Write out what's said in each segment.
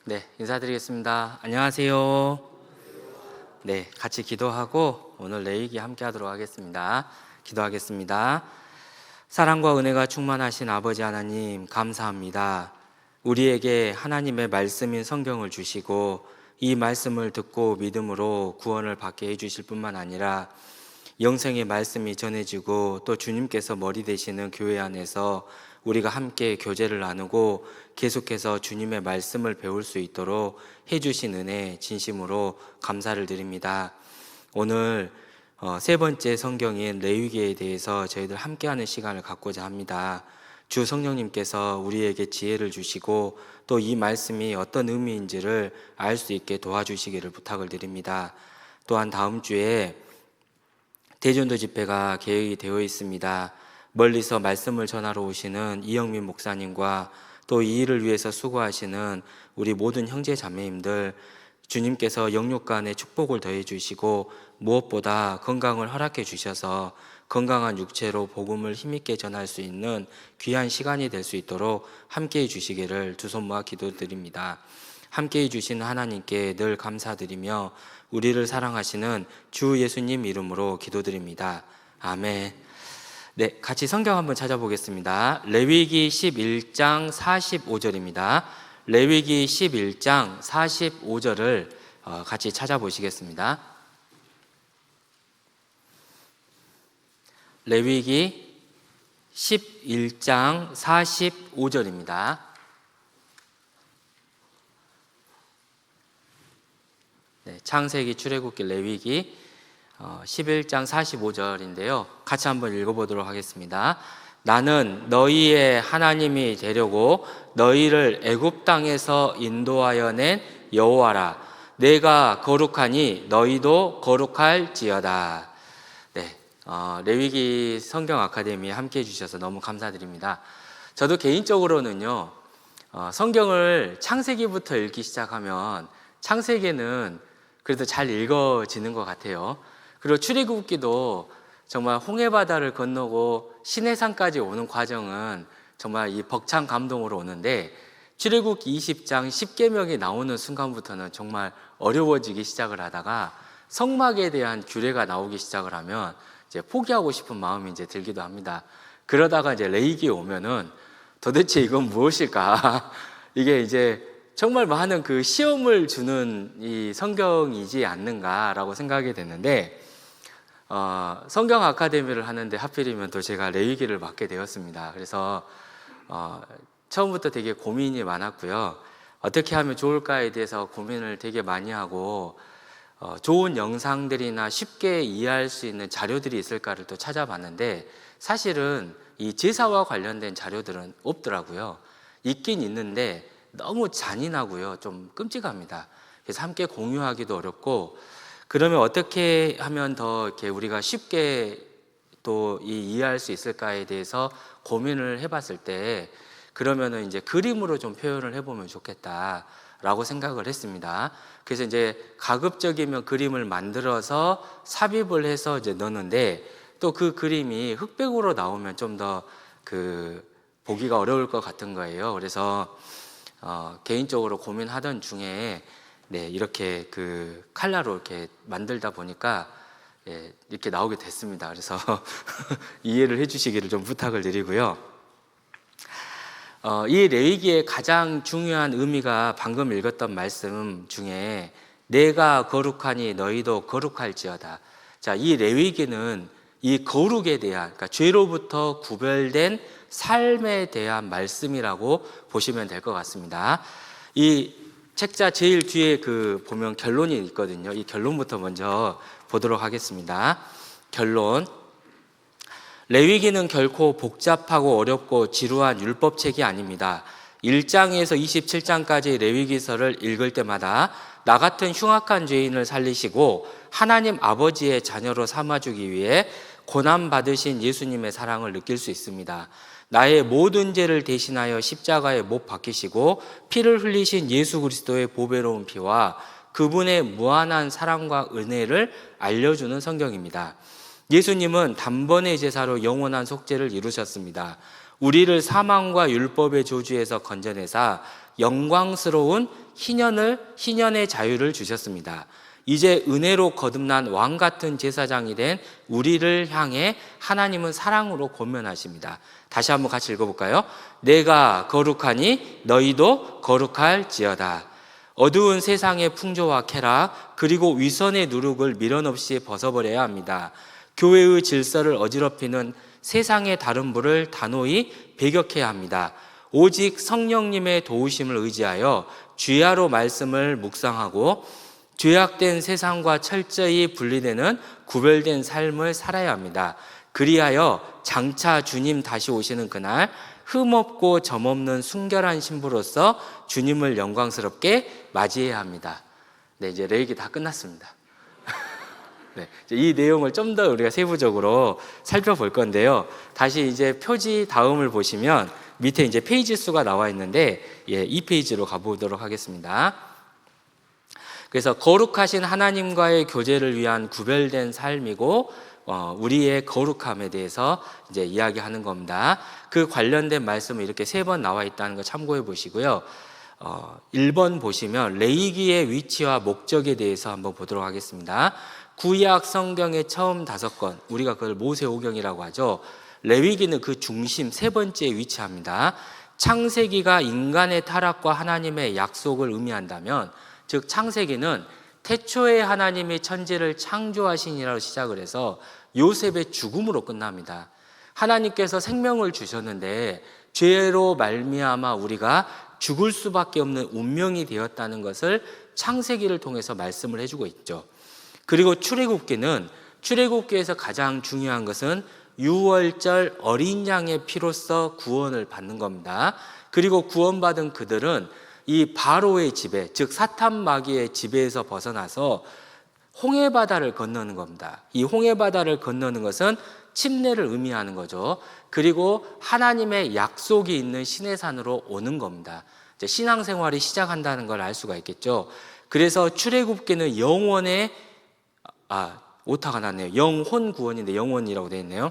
네, 인사드리겠습니다. 안녕하세요. 네, 같이 기도하고 오늘 레위기 함께 하도록 하겠습니다. 기도하겠습니다. 사랑과 은혜가 충만하신 아버지 하나님, 감사합니다. 우리에게 하나님의 말씀인 성경을 주시고 이 말씀을 듣고 믿음으로 구원을 받게 해주실 뿐만 아니라 영생의 말씀이 전해지고 또 주님께서 머리 되시는 교회 안에서 우리가 함께 교제를 나누고 계속해서 주님의 말씀을 배울 수 있도록 해주신 은혜 진심으로 감사를 드립니다. 오늘 세 번째 성경인 레위기에 대해서 저희들 함께하는 시간을 갖고자 합니다. 주 성령님께서 우리에게 지혜를 주시고 또 이 말씀이 어떤 의미인지를 알 수 있게 도와주시기를 부탁을 드립니다. 또한 다음 주에 대전도 집회가 계획이 되어 있습니다. 멀리서 말씀을 전하러 오시는 이영민 목사님과 또 이 일을 위해서 수고하시는 우리 모든 형제 자매님들, 주님께서 영육간에 축복을 더해 주시고 무엇보다 건강을 허락해 주셔서 건강한 육체로 복음을 힘있게 전할 수 있는 귀한 시간이 될 수 있도록 함께해 주시기를 두 손 모아 기도드립니다. 함께해 주시는 하나님께 늘 감사드리며 우리를 사랑하시는 주 예수님 이름으로 기도드립니다. 아멘. 네, 같이 성경 한번 찾아보겠습니다. 레위기 11장 45절입니다. 레위기 11장 45절을 같이 찾아보시겠습니다. 레위기 11장 45절입니다. 네, 창세기, 출애굽기, 레위기 11장 45절인데요. 같이 한번 읽어보도록 하겠습니다. 나는 너희의 하나님이 되려고 너희를 애굽 땅에서 인도하여 낸 여호와라. 내가 거룩하니 너희도 거룩할지어다. 네, 레위기 성경 아카데미에 함께 해주셔서 너무 감사드립니다. 저도 개인적으로는요, 성경을 창세기부터 읽기 시작하면 창세기는 그래도 잘 읽어지는 것 같아요. 그리고 출애굽기도 정말 홍해바다를 건너고 시내산까지 오는 과정은 정말 이 벅찬 감동으로 오는데 출애굽기 20장 10계명이 나오는 순간부터는 정말 어려워지기 시작을 하다가 성막에 대한 규례가 나오기 시작을 하면 이제 포기하고 싶은 마음이 이제 들기도 합니다. 그러다가 이제 레위기에 오면은 도대체 이건 무엇일까? 이게 이제 정말 많은 그 시험을 주는 이 성경이지 않는가라고 생각이 됐는데 성경 아카데미를 하는데 하필이면 또 제가 레위기를 맡게 되었습니다. 그래서 처음부터 되게 고민이 많았고요. 어떻게 하면 좋을까에 대해서 고민을 되게 많이 하고 좋은 영상들이나 쉽게 이해할 수 있는 자료들이 있을까를 또 찾아봤는데 사실은 이 제사와 관련된 자료들은 없더라고요. 있긴 있는데 너무 잔인하고요, 좀 끔찍합니다. 그래서 함께 공유하기도 어렵고, 그러면 어떻게 하면 더 이렇게 우리가 쉽게 또 이해할 수 있을까에 대해서 고민을 해봤을 때, 그러면은 이제 그림으로 좀 표현을 해보면 좋겠다라고 생각을 했습니다. 그래서 이제 가급적이면 그림을 만들어서 삽입을 해서 이제 넣는데, 또 그 그림이 흑백으로 나오면 좀 더 보기가 어려울 것 같은 거예요. 그래서 개인적으로 고민하던 중에 이렇게 칼라로 이렇게 만들다 보니까 이렇게 나오게 됐습니다. 그래서 이해를 해주시기를 좀 부탁을 드리고요. 이 레위기의 가장 중요한 의미가 방금 읽었던 말씀 중에 내가 거룩하니 너희도 거룩할지어다. 자, 이 레위기는 이 거룩에 대한, 그러니까 죄로부터 구별된 삶에 대한 말씀이라고 보시면 될 것 같습니다. 이 책자 제일 뒤에 보면 결론이 있거든요. 이 결론부터 먼저 보도록 하겠습니다. 결론. 레위기는 결코 복잡하고 어렵고 지루한 율법책이 아닙니다. 1장에서 27장까지 레위기서를 읽을 때마다 나 같은 흉악한 죄인을 살리시고 하나님 아버지의 자녀로 삼아주기 위해 고난받으신 예수님의 사랑을 느낄 수 있습니다. 나의 모든 죄를 대신하여 십자가에 못 박히시고 피를 흘리신 예수 그리스도의 보배로운 피와 그분의 무한한 사랑과 은혜를 알려주는 성경입니다. 예수님은 단번에 제사로 영원한 속죄를 이루셨습니다. 우리를 사망과 율법의 저주에서 건져내사 영광스러운 희년의 자유를 주셨습니다. 이제 은혜로 거듭난 왕 같은 제사장이 된 우리를 향해 하나님은 사랑으로 권면하십니다. 다시 한번 같이 읽어볼까요? 내가 거룩하니 너희도 거룩할지어다. 어두운 세상의 풍조와 쾌락 그리고 위선의 누룩을 미련 없이 벗어버려야 합니다. 교회의 질서를 어지럽히는 세상의 다른 불을 단호히 배격해야 합니다. 오직 성령님의 도우심을 의지하여 주야로 말씀을 묵상하고 죄악된 세상과 철저히 분리되는 구별된 삶을 살아야 합니다. 그리하여 장차 주님 다시 오시는 그날 흠없고 점없는 순결한 신부로서 주님을 영광스럽게 맞이해야 합니다. 네, 이제 레이기 다 끝났습니다. 네, 이 내용을 좀 더 우리가 세부적으로 살펴볼 건데요. 다시 이제 표지 다음을 보시면 밑에 이제 페이지 수가 나와 있는데, 이 페이지로 가보도록 하겠습니다. 그래서 거룩하신 하나님과의 교제를 위한 구별된 삶이고, 우리의 거룩함에 대해서 이제 이야기하는 겁니다. 그 관련된 말씀은 이렇게 3번 나와 있다는 거 참고해 보시고요. 1번 보시면 레위기의 위치와 목적에 대해서 한번 보도록 하겠습니다. 구약 성경의 처음 5권, 우리가 그걸 모세오경이라고 하죠. 레위기는 그 중심 3번째에 위치합니다. 창세기가 인간의 타락과 하나님의 약속을 의미한다면, 즉 창세기는 태초에 하나님이 천지를 창조하시니라로 시작을 해서 요셉의 죽음으로 끝납니다. 하나님께서 생명을 주셨는데 죄로 말미암아 우리가 죽을 수밖에 없는 운명이 되었다는 것을 창세기를 통해서 말씀을 해주고 있죠. 그리고 출애굽기에서 가장 중요한 것은 유월절 어린 양의 피로써 구원을 받는 겁니다. 그리고 구원받은 그들은 이 바로의 지배, 즉 사탄 마귀의 지배에서 벗어나서 홍해바다를 건너는 겁니다. 이 홍해바다를 건너는 것은 침례를 의미하는 거죠. 그리고 하나님의 약속이 있는 시내산으로 오는 겁니다. 이제 신앙생활이 시작한다는 걸 알 수가 있겠죠. 그래서 출애굽기는 오타가 났네요. 영혼 구원인데 영혼이라고 되어 있네요.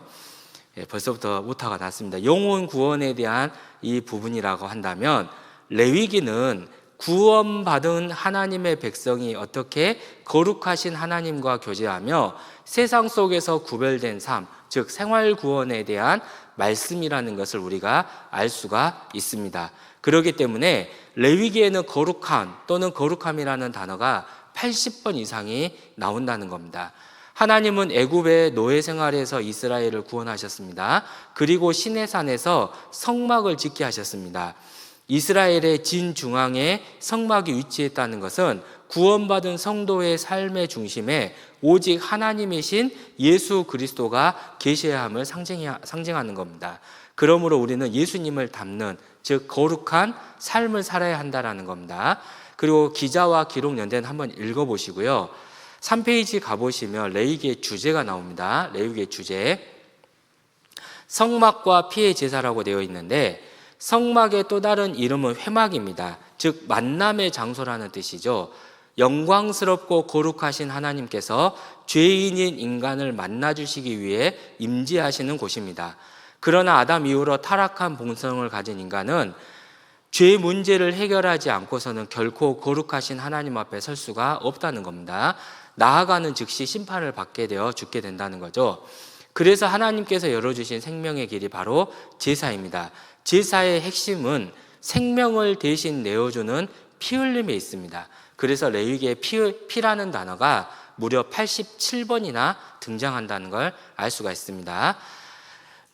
벌써부터 오타가 났습니다. 영혼 구원에 대한 이 부분이라고 한다면, 레위기는 구원받은 하나님의 백성이 어떻게 거룩하신 하나님과 교제하며 세상 속에서 구별된 삶, 즉 생활 구원에 대한 말씀이라는 것을 우리가 알 수가 있습니다. 그렇기 때문에 레위기에는 거룩함 또는 거룩함이라는 단어가 80번 이상이 나온다는 겁니다. 하나님은 애굽의 노예 생활에서 이스라엘을 구원하셨습니다. 그리고 시내산에서 성막을 짓게 하셨습니다. 이스라엘의 진중앙에 성막이 위치했다는 것은 구원받은 성도의 삶의 중심에 오직 하나님이신 예수 그리스도가 계셔야 함을 상징하는 겁니다. 그러므로 우리는 예수님을 닮는, 즉 거룩한 삶을 살아야 한다는 겁니다. 그리고 기자와 기록 연대는 한번 읽어보시고요. 3페이지 가보시면 레위기의 주제가 나옵니다. 레위기의 주제, 성막과 피의 제사라고 되어 있는데, 성막의 또 다른 이름은 회막입니다. 즉 만남의 장소라는 뜻이죠. 영광스럽고 거룩하신 하나님께서 죄인인 인간을 만나주시기 위해 임재하시는 곳입니다. 그러나 아담 이후로 타락한 본성을 가진 인간은 죄 문제를 해결하지 않고서는 결코 거룩하신 하나님 앞에 설 수가 없다는 겁니다. 나아가는 즉시 심판을 받게 되어 죽게 된다는 거죠. 그래서 하나님께서 열어주신 생명의 길이 바로 제사입니다. 제사의 핵심은 생명을 대신 내어주는 피 흘림에 있습니다. 그래서 레위기의 피라는 단어가 무려 87번이나 등장한다는 걸 알 수가 있습니다.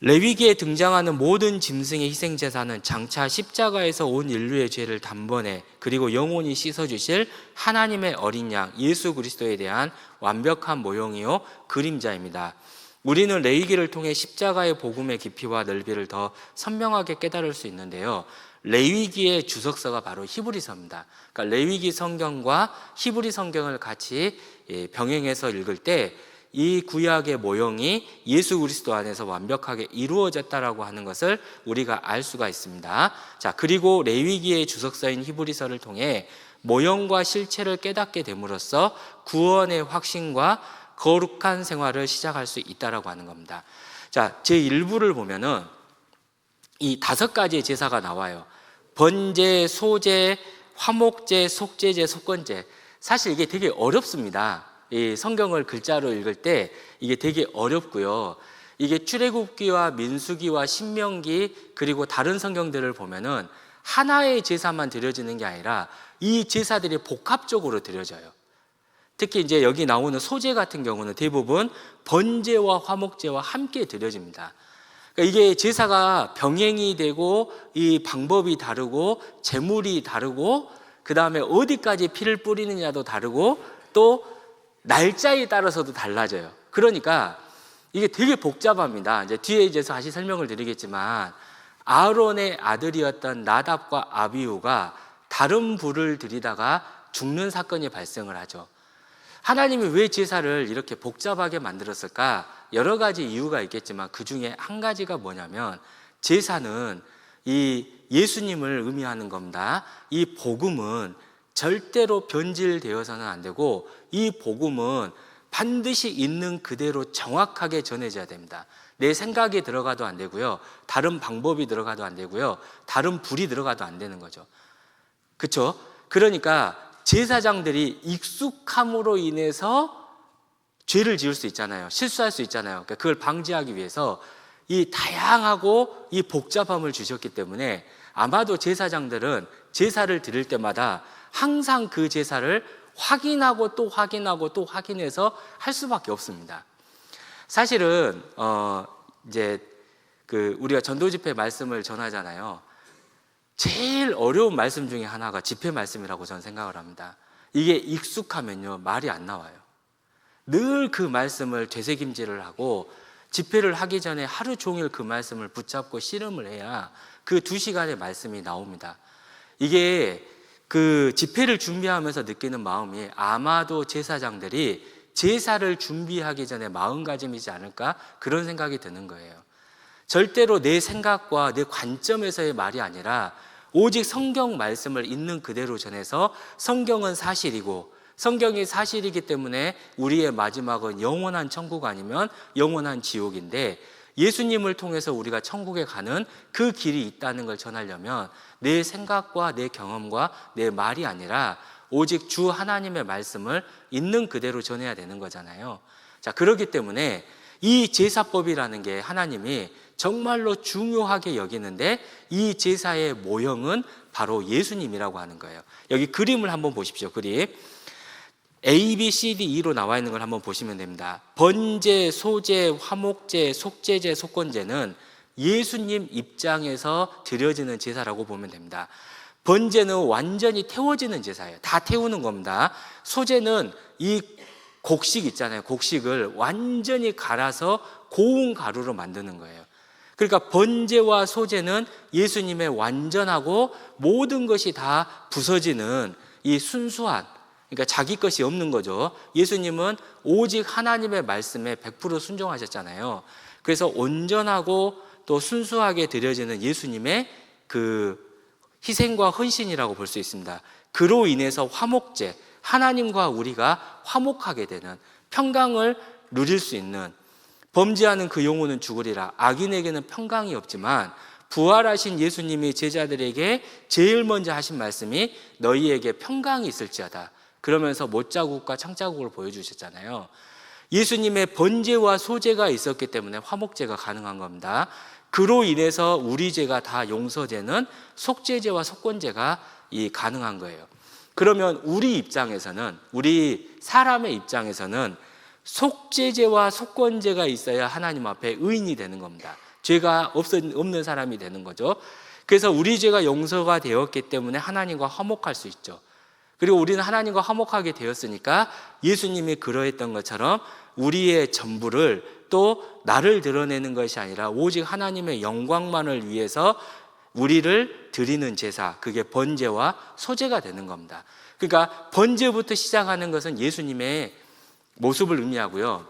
레위기에 등장하는 모든 짐승의 희생제사는 장차 십자가에서 온 인류의 죄를 단번에 그리고 영원히 씻어주실 하나님의 어린 양 예수 그리스도에 대한 완벽한 모형이요 그림자입니다. 우리는 레위기를 통해 십자가의 복음의 깊이와 넓이를 더 선명하게 깨달을 수 있는데요. 레위기의 주석서가 바로 히브리서입니다. 그러니까 레위기 성경과 히브리 성경을 같이 병행해서 읽을 때 이 구약의 모형이 예수 그리스도 안에서 완벽하게 이루어졌다라고 하는 것을 우리가 알 수가 있습니다. 자, 그리고 레위기의 주석서인 히브리서를 통해 모형과 실체를 깨닫게 됨으로써 구원의 확신과 거룩한 생활을 시작할 수 있다라고 하는 겁니다. 자, 제1부를 보면은 이 5가지의 제사가 나와요. 번제, 소제, 화목제, 속제제, 속건제. 사실 이게 되게 어렵습니다. 이 성경을 글자로 읽을 때 이게 되게 어렵고요. 이게 출애굽기와 민수기와 신명기 그리고 다른 성경들을 보면은 하나의 제사만 드려지는 게 아니라 이 제사들이 복합적으로 드려져요. 특히 이제 여기 나오는 소제 같은 경우는 대부분 번제와 화목제와 함께 드려집니다. 그러니까 이게 제사가 병행이 되고 이 방법이 다르고 제물이 다르고 그 다음에 어디까지 피를 뿌리느냐도 다르고 또 날짜에 따라서도 달라져요. 그러니까 이게 되게 복잡합니다. 이제 뒤에 이제 다시 설명을 드리겠지만 아론의 아들이었던 나답과 아비후가 다른 불을 들이다가 죽는 사건이 발생을 하죠. 하나님이 왜 제사를 이렇게 복잡하게 만들었을까? 여러 가지 이유가 있겠지만 그 중에 한 가지가 뭐냐면 제사는 이 예수님을 의미하는 겁니다. 이 복음은 절대로 변질되어서는 안 되고 이 복음은 반드시 있는 그대로 정확하게 전해져야 됩니다. 내 생각이 들어가도 안 되고요. 다른 방법이 들어가도 안 되고요. 다른 불이 들어가도 안 되는 거죠. 그렇죠? 그러니까 제사장들이 익숙함으로 인해서 죄를 지을 수 있잖아요. 실수할 수 있잖아요. 그러니까 그걸 방지하기 위해서 이 다양하고 이 복잡함을 주셨기 때문에 아마도 제사장들은 제사를 드릴 때마다 항상 그 제사를 확인하고 또 확인하고 또 확인해서 할 수밖에 없습니다. 사실은 이제 우리가 전도 집회 말씀을 전하잖아요. 제일 어려운 말씀 중에 하나가 집회 말씀이라고 저는 생각을 합니다. 이게 익숙하면요 말이 안 나와요. 늘 그 말씀을 되새김질을 하고 집회를 하기 전에 하루 종일 그 말씀을 붙잡고 씨름을 해야 그 2시간의 말씀이 나옵니다. 이게 그 집회를 준비하면서 느끼는 마음이 아마도 제사장들이 제사를 준비하기 전에 마음가짐이지 않을까 그런 생각이 드는 거예요. 절대로 내 생각과 내 관점에서의 말이 아니라 오직 성경 말씀을 있는 그대로 전해서 성경은 사실이고 성경이 사실이기 때문에 우리의 마지막은 영원한 천국 아니면 영원한 지옥인데 예수님을 통해서 우리가 천국에 가는 그 길이 있다는 걸 전하려면 내 생각과 내 경험과 내 말이 아니라 오직 주 하나님의 말씀을 있는 그대로 전해야 되는 거잖아요. 자, 그렇기 때문에 이 제사법이라는 게 하나님이 정말로 중요하게 여기는데 이 제사의 모형은 바로 예수님이라고 하는 거예요. 여기 그림을 한번 보십시오. 그림 A, B, C, D, E로 나와 있는 걸 한번 보시면 됩니다. 번제, 소제, 화목제, 속제제, 속건제는 예수님 입장에서 드려지는 제사라고 보면 됩니다. 번제는 완전히 태워지는 제사예요. 다 태우는 겁니다. 소제는 이 곡식 있잖아요. 곡식을 완전히 갈아서 고운 가루로 만드는 거예요. 그러니까 번제와 소제는 예수님의 완전하고 모든 것이 다 부서지는 이 순수한, 그러니까 자기 것이 없는 거죠. 예수님은 오직 하나님의 말씀에 100% 순종하셨잖아요. 그래서 온전하고 또 순수하게 드려지는 예수님의 그 희생과 헌신이라고 볼 수 있습니다. 그로 인해서 화목제, 하나님과 우리가 화목하게 되는, 평강을 누릴 수 있는, 범죄하는 그 영혼은 죽으리라. 악인에게는 평강이 없지만 부활하신 예수님이 제자들에게 제일 먼저 하신 말씀이 너희에게 평강이 있을지어다. 그러면서 못자국과 창자국을 보여주셨잖아요. 예수님의 번제와 소제가 있었기 때문에 화목제가 가능한 겁니다. 그로 인해서 우리 죄가 다 용서되는 속죄제와 속건제가 가능한 거예요. 그러면 우리 입장에서는, 우리 사람의 입장에서는 속죄제와 속건제가 있어야 하나님 앞에 의인이 되는 겁니다. 죄가 없는 사람이 되는 거죠. 그래서 우리 죄가 용서가 되었기 때문에 하나님과 화목할 수 있죠. 그리고 우리는 하나님과 화목하게 되었으니까 예수님이 그러했던 것처럼 우리의 전부를 또 나를 드러내는 것이 아니라 오직 하나님의 영광만을 위해서 우리를 드리는 제사, 그게 번제와 소제가 되는 겁니다. 그러니까 번제부터 시작하는 것은 예수님의 모습을 의미하고요.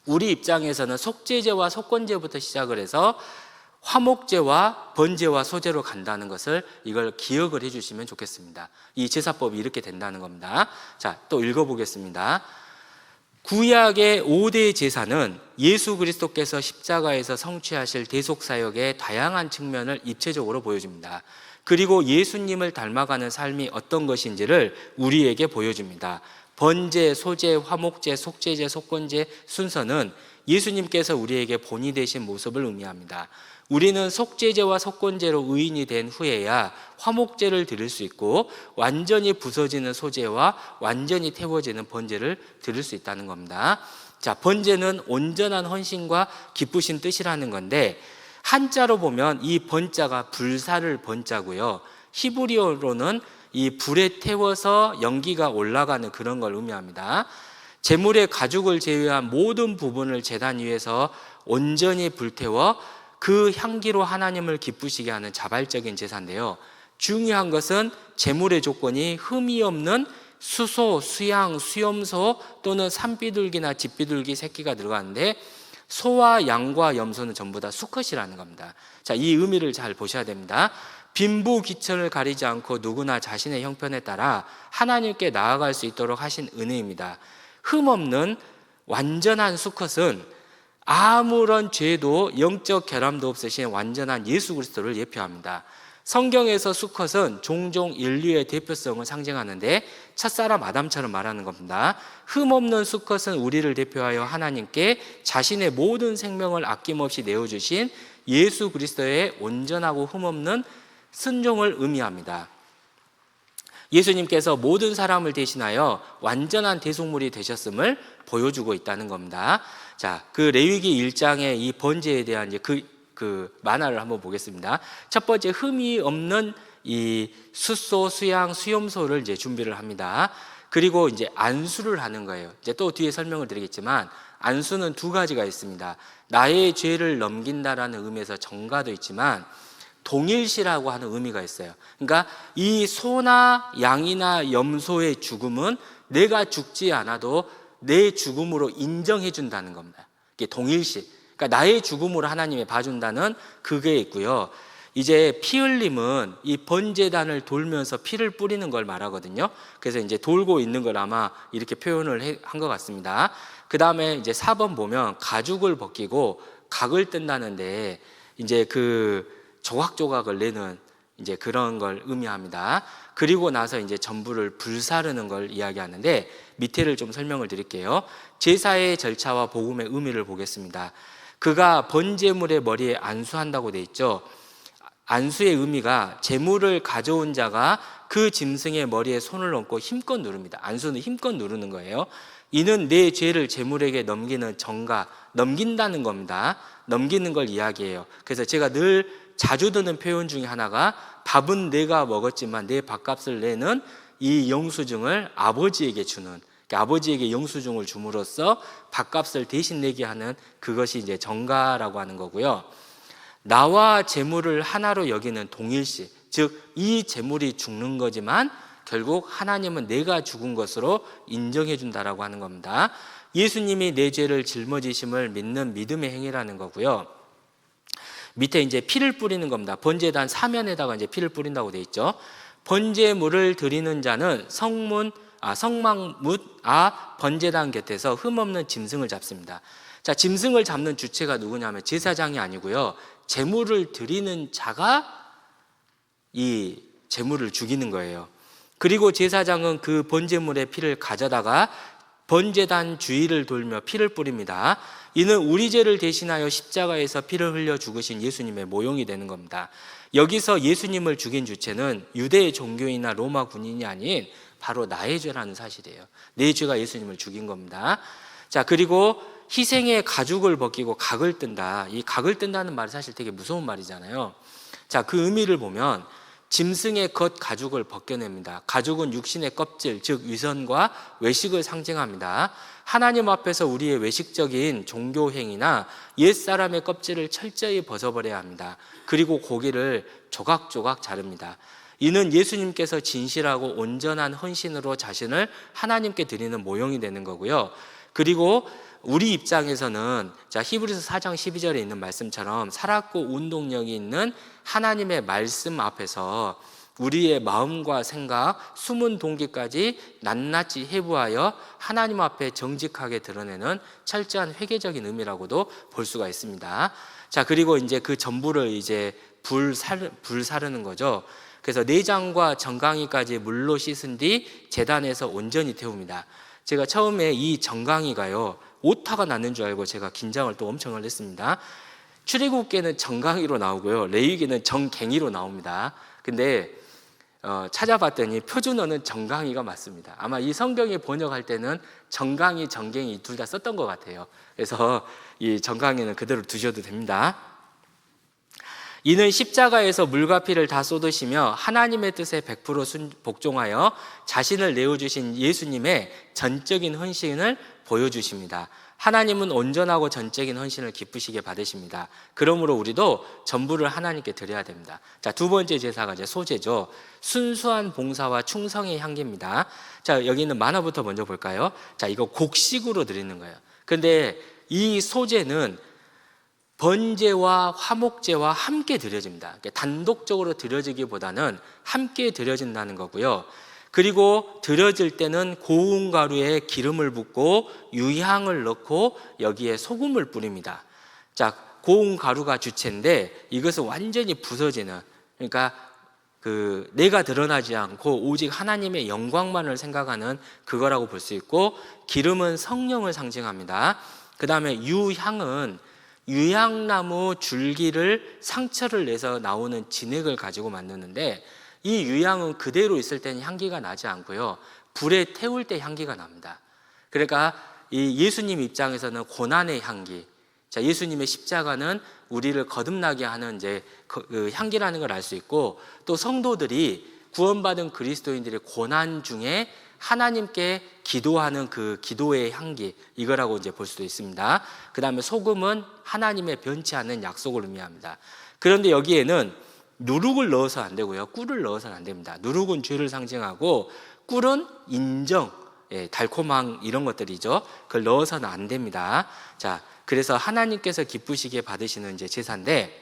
우리 입장에서는 속죄제와 속건제부터 시작을 해서 화목제와 번제와 소제로 간다는 것을 이걸 기억을 해주시면 좋겠습니다. 이 제사법이 이렇게 된다는 겁니다. 자, 또 읽어보겠습니다. 구약의 5대 제사는 예수 그리스도께서 십자가에서 성취하실 대속사역의 다양한 측면을 입체적으로 보여줍니다. 그리고 예수님을 닮아가는 삶이 어떤 것인지를 우리에게 보여줍니다. 번제, 소제, 화목제, 속죄제, 속건제 순서는 예수님께서 우리에게 본이 되신 모습을 의미합니다. 우리는 속죄제와 속건제로 의인이 된 후에야 화목제를 드릴 수 있고 완전히 부서지는 소제와 완전히 태워지는 번제를 드릴 수 있다는 겁니다. 자, 번제는 온전한 헌신과 기쁘신 뜻이라는 건데 한자로 보면 이 번자가 불사를 번자고요. 히브리어로는 이 불에 태워서 연기가 올라가는 그런 걸 의미합니다. 제물의 가죽을 제외한 모든 부분을 제단 위에서 온전히 불태워 그 향기로 하나님을 기쁘시게 하는 자발적인 제사인데요. 중요한 것은 제물의 조건이 흠이 없는 수소, 수양, 수염소 또는 산비둘기나 집비둘기 새끼가 들어가는데 소와 양과 염소는 전부 다 수컷이라는 겁니다. 자, 이 의미를 잘 보셔야 됩니다. 빈부귀천을 가리지 않고 누구나 자신의 형편에 따라 하나님께 나아갈 수 있도록 하신 은혜입니다. 흠 없는 완전한 수컷은 아무런 죄도 영적 결함도 없으신 완전한 예수 그리스도를 예표합니다. 성경에서 수컷은 종종 인류의 대표성을 상징하는데 첫사람 아담처럼 말하는 겁니다. 흠 없는 수컷은 우리를 대표하여 하나님께 자신의 모든 생명을 아낌없이 내어주신 예수 그리스도의 온전하고 흠 없는 순종을 의미합니다. 예수님께서 모든 사람을 대신하여 완전한 대속물이 되셨음을 보여주고 있다는 겁니다. 자, 그 레위기 1장의 이 번제에 대한 이제 그 만화를 한번 보겠습니다. 첫 번째, 흠이 없는 이 숫소, 수양, 수염소를 이제 준비를 합니다. 그리고 이제 안수를 하는 거예요. 이제 또 뒤에 설명을 드리겠지만 안수는 두 가지가 있습니다. 나의 죄를 넘긴다라는 의미에서 정가도 있지만 동일시라고 하는 의미가 있어요. 그러니까 이 소나 양이나 염소의 죽음은 내가 죽지 않아도 내 죽음으로 인정해 준다는 겁니다. 이게 동일시. 그러니까 나의 죽음으로 하나님이 봐준다는 그게 있고요. 이제 피 흘림은 이 번제단을 돌면서 피를 뿌리는 걸 말하거든요. 그래서 이제 돌고 있는 걸 아마 이렇게 표현을 한 것 같습니다. 그 다음에 이제 4번 보면 가죽을 벗기고 각을 뜬다는데 이제 그 조각조각을 내는 이제 그런 걸 의미합니다. 그리고 나서 이제 전부를 불사르는 걸 이야기하는데 밑에를 좀 설명을 드릴게요. 제사의 절차와 복음의 의미를 보겠습니다. 그가 번제물의 머리에 안수한다고 돼 있죠. 안수의 의미가 제물을 가져온 자가 그 짐승의 머리에 손을 얹고 힘껏 누릅니다. 안수는 힘껏 누르는 거예요. 이는 내 죄를 제물에게 넘기는 정가, 넘긴다는 겁니다. 넘기는 걸 이야기해요. 그래서 제가 늘 자주 듣는 표현 중에 하나가 밥은 내가 먹었지만 내 밥값을 내는 이 영수증을 아버지에게 주는, 그러니까 아버지에게 영수증을 줌으로써 밥값을 대신 내게 하는 그것이 이제 정가라고 하는 거고요. 나와 재물을 하나로 여기는 동일시, 즉 이 재물이 죽는 거지만 결국 하나님은 내가 죽은 것으로 인정해 준다라고 하는 겁니다. 예수님이 내 죄를 짊어지심을 믿는 믿음의 행위라는 거고요. 밑에 이제 피를 뿌리는 겁니다. 번제단 사면에다가 이제 피를 뿌린다고 돼 있죠. 번제물을 드리는 자는 성막뭇 번제단 곁에서 흠없는 짐승을 잡습니다. 자, 짐승을 잡는 주체가 누구냐면 제사장이 아니고요. 제물을 드리는 자가 이 제물을 죽이는 거예요. 그리고 제사장은 그 번제물의 피를 가져다가 번제단 주위를 돌며 피를 뿌립니다. 이는 우리 죄를 대신하여 십자가에서 피를 흘려 죽으신 예수님의 모형이 되는 겁니다. 여기서 예수님을 죽인 주체는 유대 종교인이나 로마 군인이 아닌 바로 나의 죄라는 사실이에요. 내 죄가 예수님을 죽인 겁니다. 자, 그리고 희생의 가죽을 벗기고 각을 뜬다. 이 각을 뜬다는 말이 사실 되게 무서운 말이잖아요. 자, 그 의미를 보면 짐승의 겉 가죽을 벗겨냅니다. 가죽은 육신의 껍질, 즉 위선과 외식을 상징합니다. 하나님 앞에서 우리의 외식적인 종교 행위나 옛사람의 껍질을 철저히 벗어버려야 합니다. 그리고 고기를 조각조각 자릅니다. 이는 예수님께서 진실하고 온전한 헌신으로 자신을 하나님께 드리는 모형이 되는 거고요. 그리고 우리 입장에서는 자, 히브리서 4장 12절에 있는 말씀처럼 살았고 운동력이 있는 하나님의 말씀 앞에서 우리의 마음과 생각, 숨은 동기까지 낱낱이 해부하여 하나님 앞에 정직하게 드러내는 철저한 회개적인 의미라고도 볼 수가 있습니다. 자, 그리고 이제 그 전부를 이제 불사르는 거죠. 그래서 내장과 정강이까지 물로 씻은 뒤 제단에서 온전히 태웁니다. 제가 처음에 이 정강이가요, 오타가 났는 줄 알고 제가 긴장을 또 엄청 했습니다. 출애굽기에는 정강이로 나오고요, 레위기는 정갱이로 나옵니다. 근데 찾아봤더니 표준어는 정강이가 맞습니다. 아마 이 성경이 번역할 때는 정강이, 정갱이 둘 다 썼던 것 같아요. 그래서 이 정강이는 그대로 두셔도 됩니다. 이는 십자가에서 물과 피를 다 쏟으시며 하나님의 뜻에 100% 복종하여 자신을 내어주신 예수님의 전적인 헌신을 보여주십니다. 하나님은 온전하고 전적인 헌신을 기쁘시게 받으십니다. 그러므로 우리도 전부를 하나님께 드려야 됩니다. 자, 두 번째 제사가 이제 소제죠. 순수한 봉사와 충성의 향기입니다. 자, 여기 있는 만화부터 먼저 볼까요? 자, 이거 곡식으로 드리는 거예요. 근데 이 소제는 번제와 화목제와 함께 드려집니다. 단독적으로 드려지기보다는 함께 드려진다는 거고요. 그리고 드려질 때는 고운 가루에 기름을 붓고 유향을 넣고 여기에 소금을 뿌립니다. 자, 고운 가루가 주체인데 이것은 완전히 부서지는, 그러니까 내가 드러나지 않고 오직 하나님의 영광만을 생각하는 그거라고 볼 수 있고, 기름은 성령을 상징합니다. 그 다음에 유향은 유향나무 줄기를 상처를 내서 나오는 진액을 가지고 만드는데, 이 유향은 그대로 있을 때는 향기가 나지 않고요, 불에 태울 때 향기가 납니다. 그러니까 이 예수님 입장에서는 고난의 향기, 자, 예수님의 십자가는 우리를 거듭나게 하는 이제 그 향기라는 걸 알 수 있고, 또 성도들이 구원받은 그리스도인들의 고난 중에 하나님께 기도하는 그 기도의 향기, 이거라고 이제 볼 수도 있습니다. 그 다음에 소금은 하나님의 변치 않는 약속을 의미합니다. 그런데 여기에는 누룩을 넣어서 안 되고요, 꿀을 넣어서는 안 됩니다. 누룩은 죄를 상징하고 꿀은 인정, 달콤한 이런 것들이죠. 그걸 넣어서는 안 됩니다. 자, 그래서 하나님께서 기쁘시게 받으시는 이제 제사인데,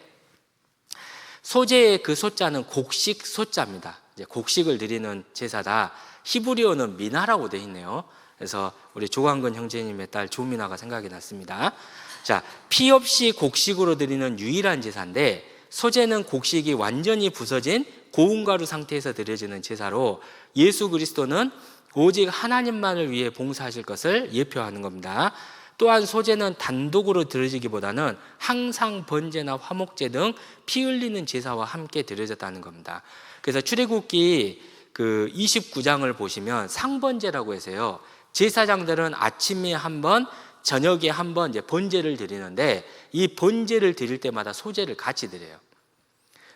소제의 그 소자는 곡식 소자입니다. 이제 곡식을 드리는 제사다. 히브리어는 미나라고 되어 있네요. 그래서 우리 조광근 형제님의 딸 조미나가 생각이 났습니다. 자, 피 없이 곡식으로 드리는 유일한 제사인데, 소제는 곡식이 완전히 부서진 고운 가루 상태에서 드려지는 제사로, 예수 그리스도는 오직 하나님만을 위해 봉사하실 것을 예표하는 겁니다. 또한 소제는 단독으로 드려지기보다는 항상 번제나 화목제 등 피 흘리는 제사와 함께 드려졌다는 겁니다. 그래서 출애굽기 29장을 보시면 상번제라고 해서요, 제사장들은 아침에 한 번, 저녁에 한 번 이제 번제를 드리는데, 이 번제를 드릴 때마다 소제를 같이 드려요.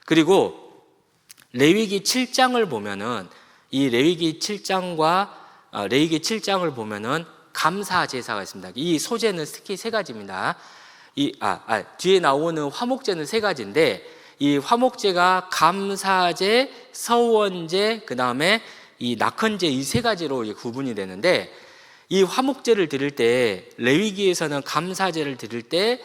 그리고 레위기 7장을 보면은, 이 레위기 7장을 보면은 감사 제사가 있습니다. 이 소제는 특히 세 가지입니다. 뒤에 나오는 화목제는 세 가지인데, 이 화목제가 감사제, 서원제, 그 다음에 이 낙헌제, 이 세 가지로 구분이 되는데, 이 화목제를 드릴 때 레위기에서는 감사제를 드릴 때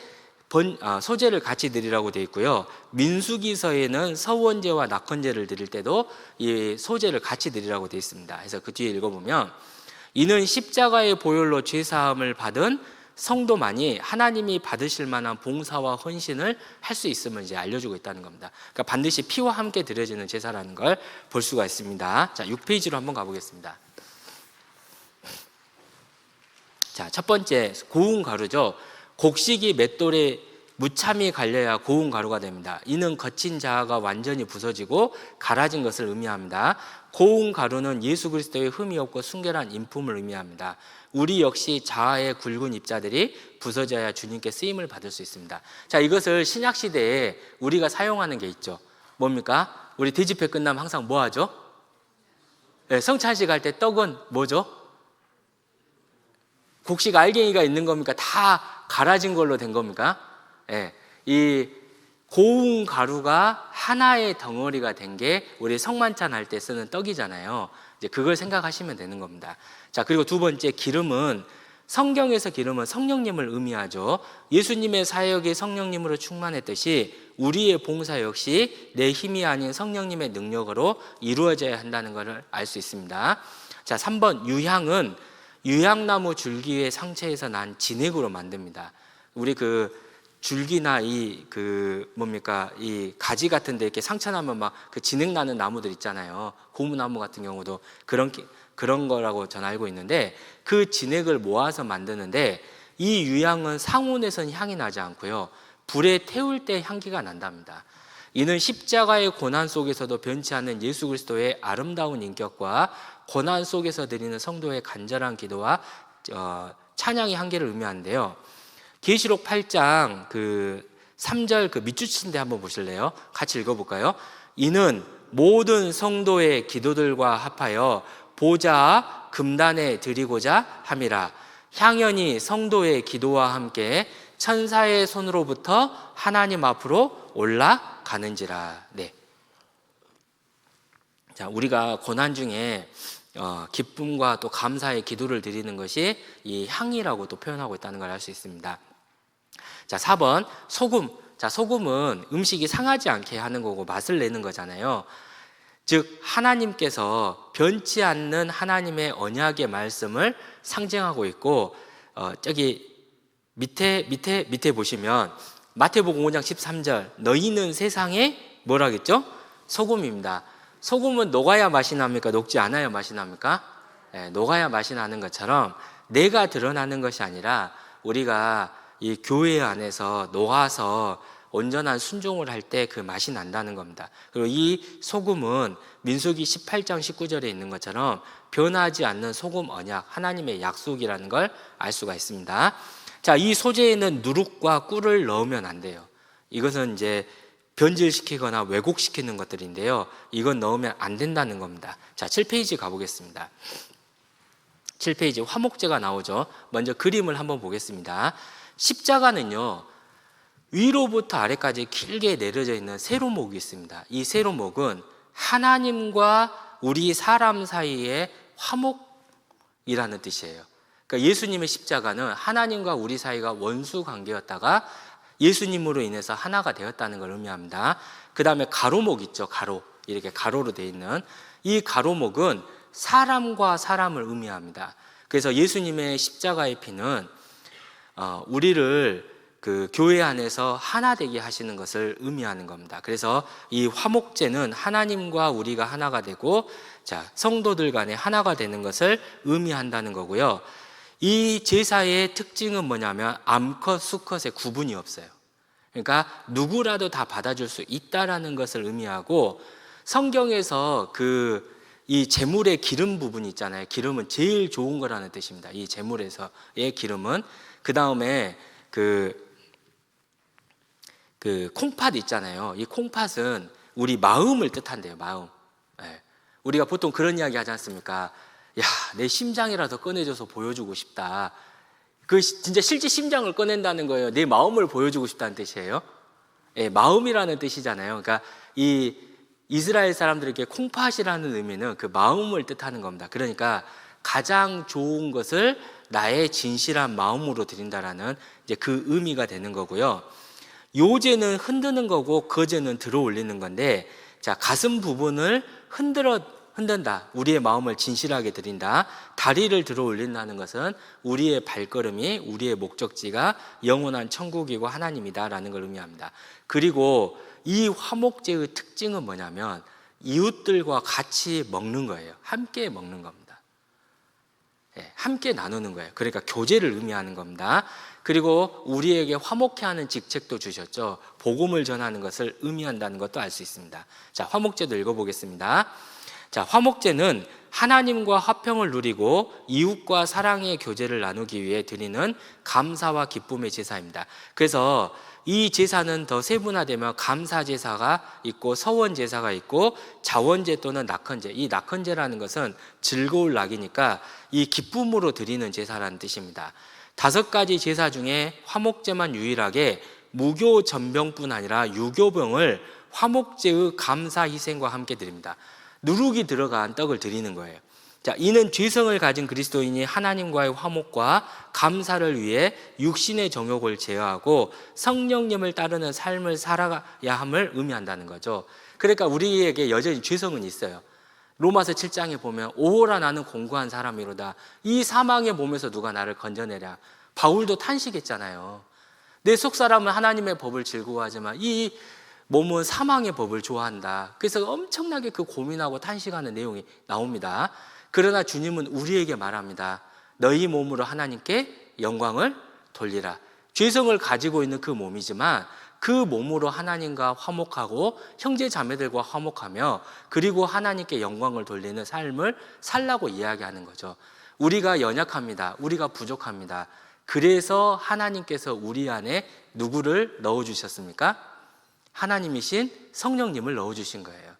소제를 같이 드리라고 되어 있고요, 민수기서에는 서원제와 낙헌제를 드릴 때도 이 소제를 같이 드리라고 되어 있습니다. 그래서 그 뒤에 읽어보면, 이는 십자가의 보혈로 죄사함을 받은 성도만이 하나님이 받으실 만한 봉사와 헌신을 할 수 있음을 이제 알려주고 있다는 겁니다. 그러니까 반드시 피와 함께 드려지는 제사라는 걸 볼 수가 있습니다. 자, 6페이지로 한번 가보겠습니다. 자, 첫 번째 고운 가루죠. 곡식이 맷돌에 무참히 갈려야 고운 가루가 됩니다. 이는 거친 자아가 완전히 부서지고 갈아진 것을 의미합니다. 고운 가루는 예수 그리스도의 흠이 없고 순결한 인품을 의미합니다. 우리 역시 자아의 굵은 입자들이 부서져야 주님께 쓰임을 받을 수 있습니다. 자, 이것을 신약 시대에 우리가 사용하는 게 있죠. 뭡니까? 우리 대집회 끝나면 항상 뭐 하죠? 성찬식 할 때 떡은 뭐죠? 곡식 알갱이가 있는 겁니까? 다 갈아진 걸로 된 겁니까? 이 고운 가루가 하나의 덩어리가 된 게 우리 성만찬 할 때 쓰는 떡이잖아요. 이제 그걸 생각하시면 되는 겁니다. 자, 그리고 두 번째 기름은 성경에서 기름은 성령님을 의미하죠. 예수님의 사역이 성령님으로 충만했듯이 우리의 봉사 역시 내 힘이 아닌 성령님의 능력으로 이루어져야 한다는 것을 알 수 있습니다. 자, 3번 유향은 유향나무 줄기의 상처에서 난 진액으로 만듭니다. 우리 줄기나 이 가지 같은데 이렇게 상처 나면 막 그 진액 나는 나무들 있잖아요. 고무나무 같은 경우도 그런 거라고 저는 알고 있는데, 그 진액을 모아서 만드는데 이 유향은 상온에서는 향이 나지 않고요, 불에 태울 때 향기가 난답니다. 이는 십자가의 고난 속에서도 변치 않는 예수 그리스도의 아름다운 인격과 고난 속에서 드리는 성도의 간절한 기도와 찬양의 향기를 의미하는데요. 계시록 8장 3절 밑줄치인데 한번 보실래요? 같이 읽어볼까요? 이는 모든 성도의 기도들과 합하여 보좌 금단에 드리고자 함이라. 향연이 성도의 기도와 함께 천사의 손으로부터 하나님 앞으로 올라가는지라. 네. 자, 우리가 고난 중에 기쁨과 또 감사의 기도를 드리는 것이 이 향이라고 또 표현하고 있다는 걸 알 수 있습니다. 자, 4번 소금. 자, 소금은 음식이 상하지 않게 하는 거고 맛을 내는 거잖아요. 즉 하나님께서 변치 않는 하나님의 언약의 말씀을 상징하고 있고, 저기 밑에 보시면 마태복음 5장 13절 너희는 세상에 뭐라겠죠? 소금입니다. 소금은 녹아야 맛이 납니까? 녹지 않아야 맛이 납니까? 네, 녹아야 맛이 나는 것처럼 내가 드러나는 것이 아니라 우리가 이 교회 안에서 녹아서 온전한 순종을 할 때 그 맛이 난다는 겁니다. 그리고 이 소금은 민수기 18장 19절에 있는 것처럼 변하지 않는 소금 언약, 하나님의 약속이라는 걸 알 수가 있습니다. 자, 이 소재에는 누룩과 꿀을 넣으면 안 돼요. 이것은 이제 변질시키거나 왜곡시키는 것들인데요, 이건 넣으면 안 된다는 겁니다. 자, 7페이지 가보겠습니다. 7페이지 화목제가 나오죠. 먼저 그림을 한번 보겠습니다. 십자가는요, 위로부터 아래까지 길게 내려져 있는 세로목이 있습니다. 이 세로목은 하나님과 우리 사람 사이의 화목이라는 뜻이에요. 그러니까 예수님의 십자가는 하나님과 우리 사이가 원수 관계였다가 예수님으로 인해서 하나가 되었다는 걸 의미합니다. 그 다음에 가로목 있죠. 가로, 이렇게 가로로 되어 있는 이 가로목은 사람과 사람을 의미합니다. 그래서 예수님의 십자가의 피는 우리를 교회 안에서 하나 되게 하시는 것을 의미하는 겁니다. 그래서 이 화목제는 하나님과 우리가 하나가 되고, 자, 성도들 간에 하나가 되는 것을 의미한다는 거고요. 이 제사의 특징은 뭐냐면 암컷, 수컷의 구분이 없어요. 그러니까 누구라도 다 받아줄 수 있다라는 것을 의미하고, 성경에서 이 제물의 기름 부분이 있잖아요. 기름은 제일 좋은 거라는 뜻입니다. 이 제물에서의 기름은. 그 다음에 콩팥 있잖아요. 이 콩팥은 우리 마음을 뜻한대요. 마음. 네. 우리가 보통 그런 이야기 하지 않습니까? 야, 내 심장이라도 꺼내줘서 보여주고 싶다. 진짜 실제 심장을 꺼낸다는 거예요. 내 마음을 보여주고 싶다는 뜻이에요. 네, 마음이라는 뜻이잖아요. 그러니까 이 이스라엘 사람들에게 콩팥이라는 의미는 그 마음을 뜻하는 겁니다. 그러니까 가장 좋은 것을 나의 진실한 마음으로 드린다라는 이제 그 의미가 되는 거고요. 요제는 흔드는 거고 거제는 들어 올리는 건데, 자, 가슴 부분을 흔든다. 우리의 마음을 진실하게 드린다. 다리를 들어 올린다는 것은 우리의 발걸음이, 우리의 목적지가 영원한 천국이고 하나님이다라는 걸 의미합니다. 그리고 이 화목제의 특징은 뭐냐면 이웃들과 같이 먹는 거예요. 함께 먹는 겁니다. 네, 함께 나누는 거예요. 그러니까 교제를 의미하는 겁니다. 그리고 우리에게 화목케 하는 직책도 주셨죠. 복음을 전하는 것을 의미한다는 것도 알 수 있습니다. 자, 화목제도 읽어보겠습니다. 자, 화목제는 하나님과 화평을 누리고 이웃과 사랑의 교제를 나누기 위해 드리는 감사와 기쁨의 제사입니다. 그래서 이 제사는 더 세분화되면 감사제사가 있고 서원제사가 있고 자원제 또는 낙헌제. 이 낙헌제라는 것은 즐거울 낙이니까 이 기쁨으로 드리는 제사라는 뜻입니다. 5가지 제사 중에 화목제만 유일하게 무교 전병뿐 아니라 유교병을 화목제의 감사 희생과 함께 드립니다. 누룩이 들어간 떡을 드리는 거예요. 자, 이는 죄성을 가진 그리스도인이 하나님과의 화목과 감사를 위해 육신의 정욕을 제어하고 성령님을 따르는 삶을 살아야 함을 의미한다는 거죠. 그러니까 우리에게 여전히 죄성은 있어요. 로마서 7장에 보면 오호라 나는 공고한 사람이로다. 이 사망의 몸에서 누가 나를 건져내랴. 바울도 탄식했잖아요. 내 속사람은 하나님의 법을 즐거워하지만 이 몸은 사망의 법을 좋아한다. 그래서 엄청나게 그 고민하고 탄식하는 내용이 나옵니다. 그러나 주님은 우리에게 말합니다. 너희 몸으로 하나님께 영광을 돌리라. 죄성을 가지고 있는 그 몸이지만 그 몸으로 하나님과 화목하고 형제 자매들과 화목하며 그리고 하나님께 영광을 돌리는 삶을 살라고 이야기하는 거죠. 우리가 연약합니다. 우리가 부족합니다. 그래서 하나님께서 우리 안에 누구를 넣어주셨습니까? 하나님이신 성령님을 넣어주신 거예요.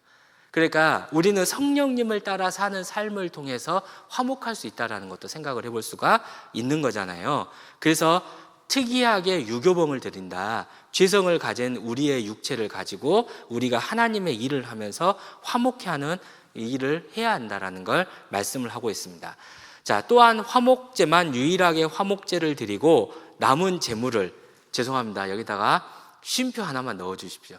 그러니까 우리는 성령님을 따라 사는 삶을 통해서 화목할 수 있다는 것도 생각을 해볼 수가 있는 거잖아요. 그래서 특이하게 유교봉을 드린다. 죄성을 가진 우리의 육체를 가지고 우리가 하나님의 일을 하면서 화목해 하는 일을 해야 한다는 걸 말씀을 하고 있습니다. 자, 또한 화목제만 유일하게 화목제를 드리고 남은 제물을, 죄송합니다. 여기다가 쉼표 하나만 넣어 주십시오.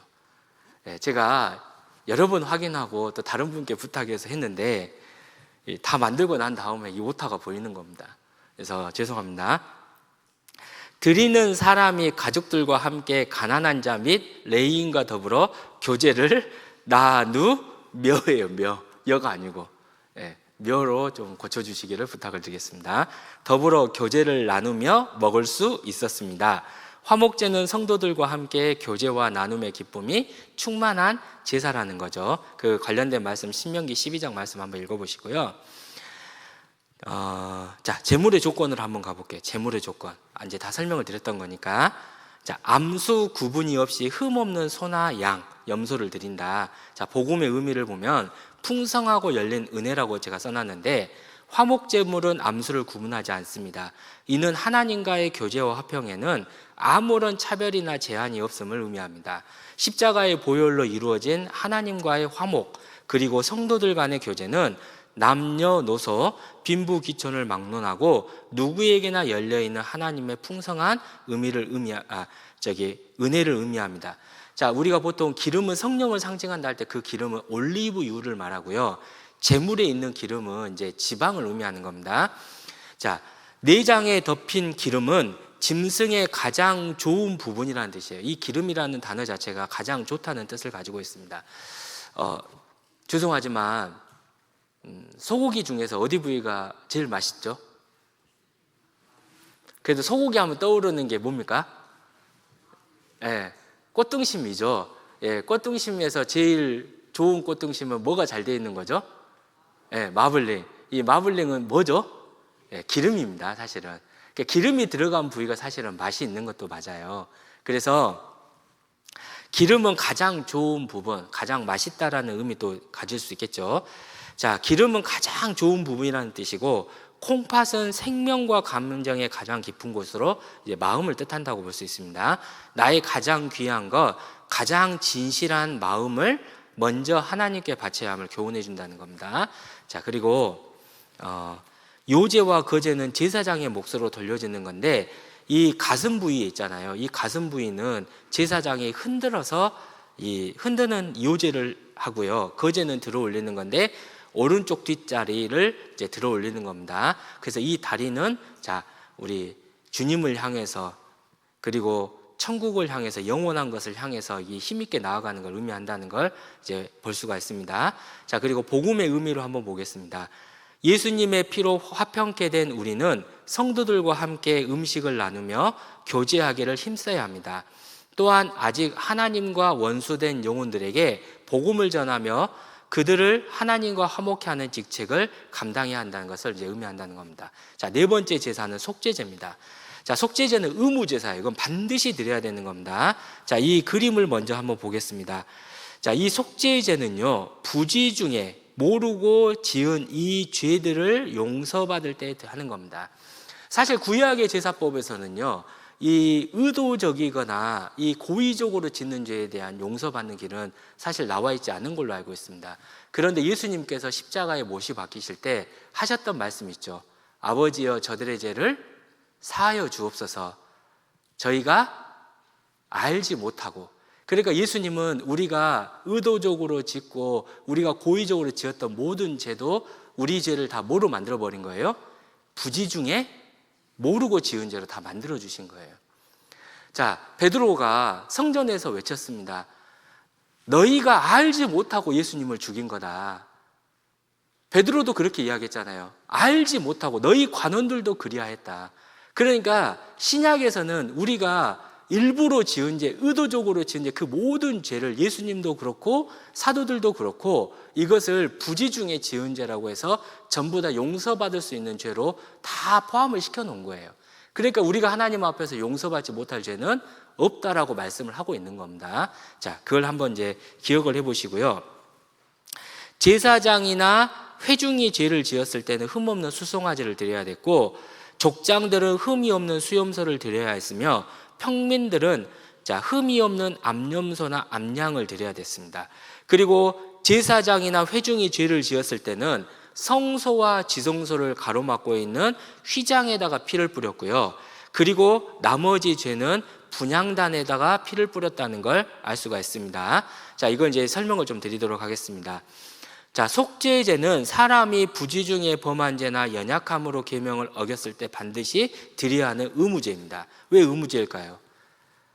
제가 여러 번 확인하고 또 다른 분께 부탁해서 했는데 다 만들고 난 다음에 이 오타가 보이는 겁니다. 그래서 죄송합니다. 드리는 사람이 가족들과 함께 가난한 자 및 레위인과 더불어 교제를 나누며예요. 여가 아니고 며로 좀 고쳐주시기를 부탁을 드리겠습니다. 더불어 교제를 나누며 먹을 수 있었습니다. 화목제는 성도들과 함께 교제와 나눔의 기쁨이 충만한 제사라는 거죠. 그 관련된 말씀 신명기 12장 말씀 한번 읽어보시고요. 자, 제물의 조건을 한번 가볼게요. 제물의 조건. 이제 다 설명을 드렸던 거니까. 자, 암수 구분이 없이 흠없는 소나 양, 염소를 드린다. 자, 복음의 의미를 보면 풍성하고 열린 은혜라고 제가 써놨는데 화목제물은 암수를 구분하지 않습니다. 이는 하나님과의 교제와 화평에는 아무런 차별이나 제한이 없음을 의미합니다. 십자가의 보혈로 이루어진 하나님과의 화목 그리고 성도들 간의 교제는 남녀노소 빈부귀천을 막론하고 누구에게나 열려있는 하나님의 풍성한 은혜를 의미합니다. 자, 우리가 보통 기름은 성령을 상징한다 할 때 그 기름은 올리브유를 말하고요. 제물에 있는 기름은 이제 지방을 의미하는 겁니다. 자, 내장에 덮인 기름은 짐승의 가장 좋은 부분이라는 뜻이에요. 이 기름이라는 단어 자체가 가장 좋다는 뜻을 가지고 있습니다. 죄송하지만 소고기 중에서 어디 부위가 제일 맛있죠? 그래도 소고기 하면 떠오르는 게 뭡니까? 꽃등심이죠. 꽃등심에서 제일 좋은 꽃등심은 뭐가 잘 되어 있는 거죠? 마블링. 이 마블링은 뭐죠? 기름입니다, 사실은. 그러니까 기름이 들어간 부위가 사실은 맛이 있는 것도 맞아요. 그래서 기름은 가장 좋은 부분, 가장 맛있다라는 의미도 가질 수 있겠죠. 자, 기름은 가장 좋은 부분이라는 뜻이고 콩팥은 생명과 감정의 가장 깊은 곳으로 이제 마음을 뜻한다고 볼 수 있습니다. 나의 가장 귀한 것, 가장 진실한 마음을 먼저 하나님께 바쳐야 함을 교훈해 준다는 겁니다. 자, 그리고 요제와 거제는 제사장의 몫으로 돌려지는 건데 이 가슴 부위에 있잖아요. 이 가슴 부위는 제사장이 흔들어서 이 흔드는 요제를 하고요. 거제는 들어 올리는 건데 오른쪽 뒷자리를 이제 들어 올리는 겁니다. 그래서 이 다리는 자, 우리 주님을 향해서 그리고 천국을 향해서 영원한 것을 향해서 이 힘있게 나아가는 걸 의미한다는 걸 이제 볼 수가 있습니다. 자, 그리고 복음의 의미로 한번 보겠습니다. 예수님의 피로 화평케 된 우리는 성도들과 함께 음식을 나누며 교제하기를 힘써야 합니다. 또한 아직 하나님과 원수된 영혼들에게 복음을 전하며 그들을 하나님과 화목케 하는 직책을 감당해야 한다는 것을 이제 의미한다는 겁니다. 자, 네 번째 제사는 속죄제입니다. 자, 속죄제는 의무제사예요. 이건 반드시 드려야 되는 겁니다. 자, 이 그림을 먼저 한번 보겠습니다. 자, 이 속죄제는요, 부지 중에 모르고 지은 이 죄들을 용서받을 때 하는 겁니다. 사실 구약의 제사법에서는요, 이 의도적이거나 이 고의적으로 짓는 죄에 대한 용서받는 길은 사실 나와 있지 않은 걸로 알고 있습니다. 그런데 예수님께서 십자가에 못이 박히실 때 하셨던 말씀 있죠. 아버지여 저들의 죄를 사하여 주옵소서. 저희가 알지 못하고. 그러니까 예수님은 우리가 의도적으로 짓고 우리가 고의적으로 지었던 모든 죄도 우리 죄를 다 뭐로 만들어버린 거예요? 부지 중에 모르고 지은 죄로 다 만들어 주신 거예요. 자, 베드로가 성전에서 외쳤습니다. 너희가 알지 못하고 예수님을 죽인 거다. 베드로도 그렇게 이야기했잖아요. 알지 못하고 너희 관원들도 그리하였다. 그러니까 신약에서는 우리가 일부러 지은 죄, 의도적으로 지은 죄, 그 모든 죄를 예수님도 그렇고 사도들도 그렇고 이것을 부지 중에 지은 죄라고 해서 전부 다 용서받을 수 있는 죄로 다 포함을 시켜놓은 거예요. 그러니까 우리가 하나님 앞에서 용서받지 못할 죄는 없다라고 말씀을 하고 있는 겁니다. 자, 그걸 한번 이제 기억을 해보시고요. 제사장이나 회중이 죄를 지었을 때는 흠없는 수송아지를 드려야 됐고, 족장들은 흠이 없는 수염소를 드려야 했으며, 평민들은 흠이 없는 암염소나 암양을 드려야 됐습니다. 그리고 제사장이나 회중이 죄를 지었을 때는 성소와 지성소를 가로막고 있는 휘장에다가 피를 뿌렸고요. 그리고 나머지 죄는 분향단에다가 피를 뿌렸다는 걸 알 수가 있습니다. 자, 이걸 이제 설명을 좀 드리도록 하겠습니다. 자, 속죄제는 사람이 부지 중에 범한 죄나 연약함으로 계명을 어겼을 때 반드시 드려야 하는 의무제입니다. 왜 의무제일까요?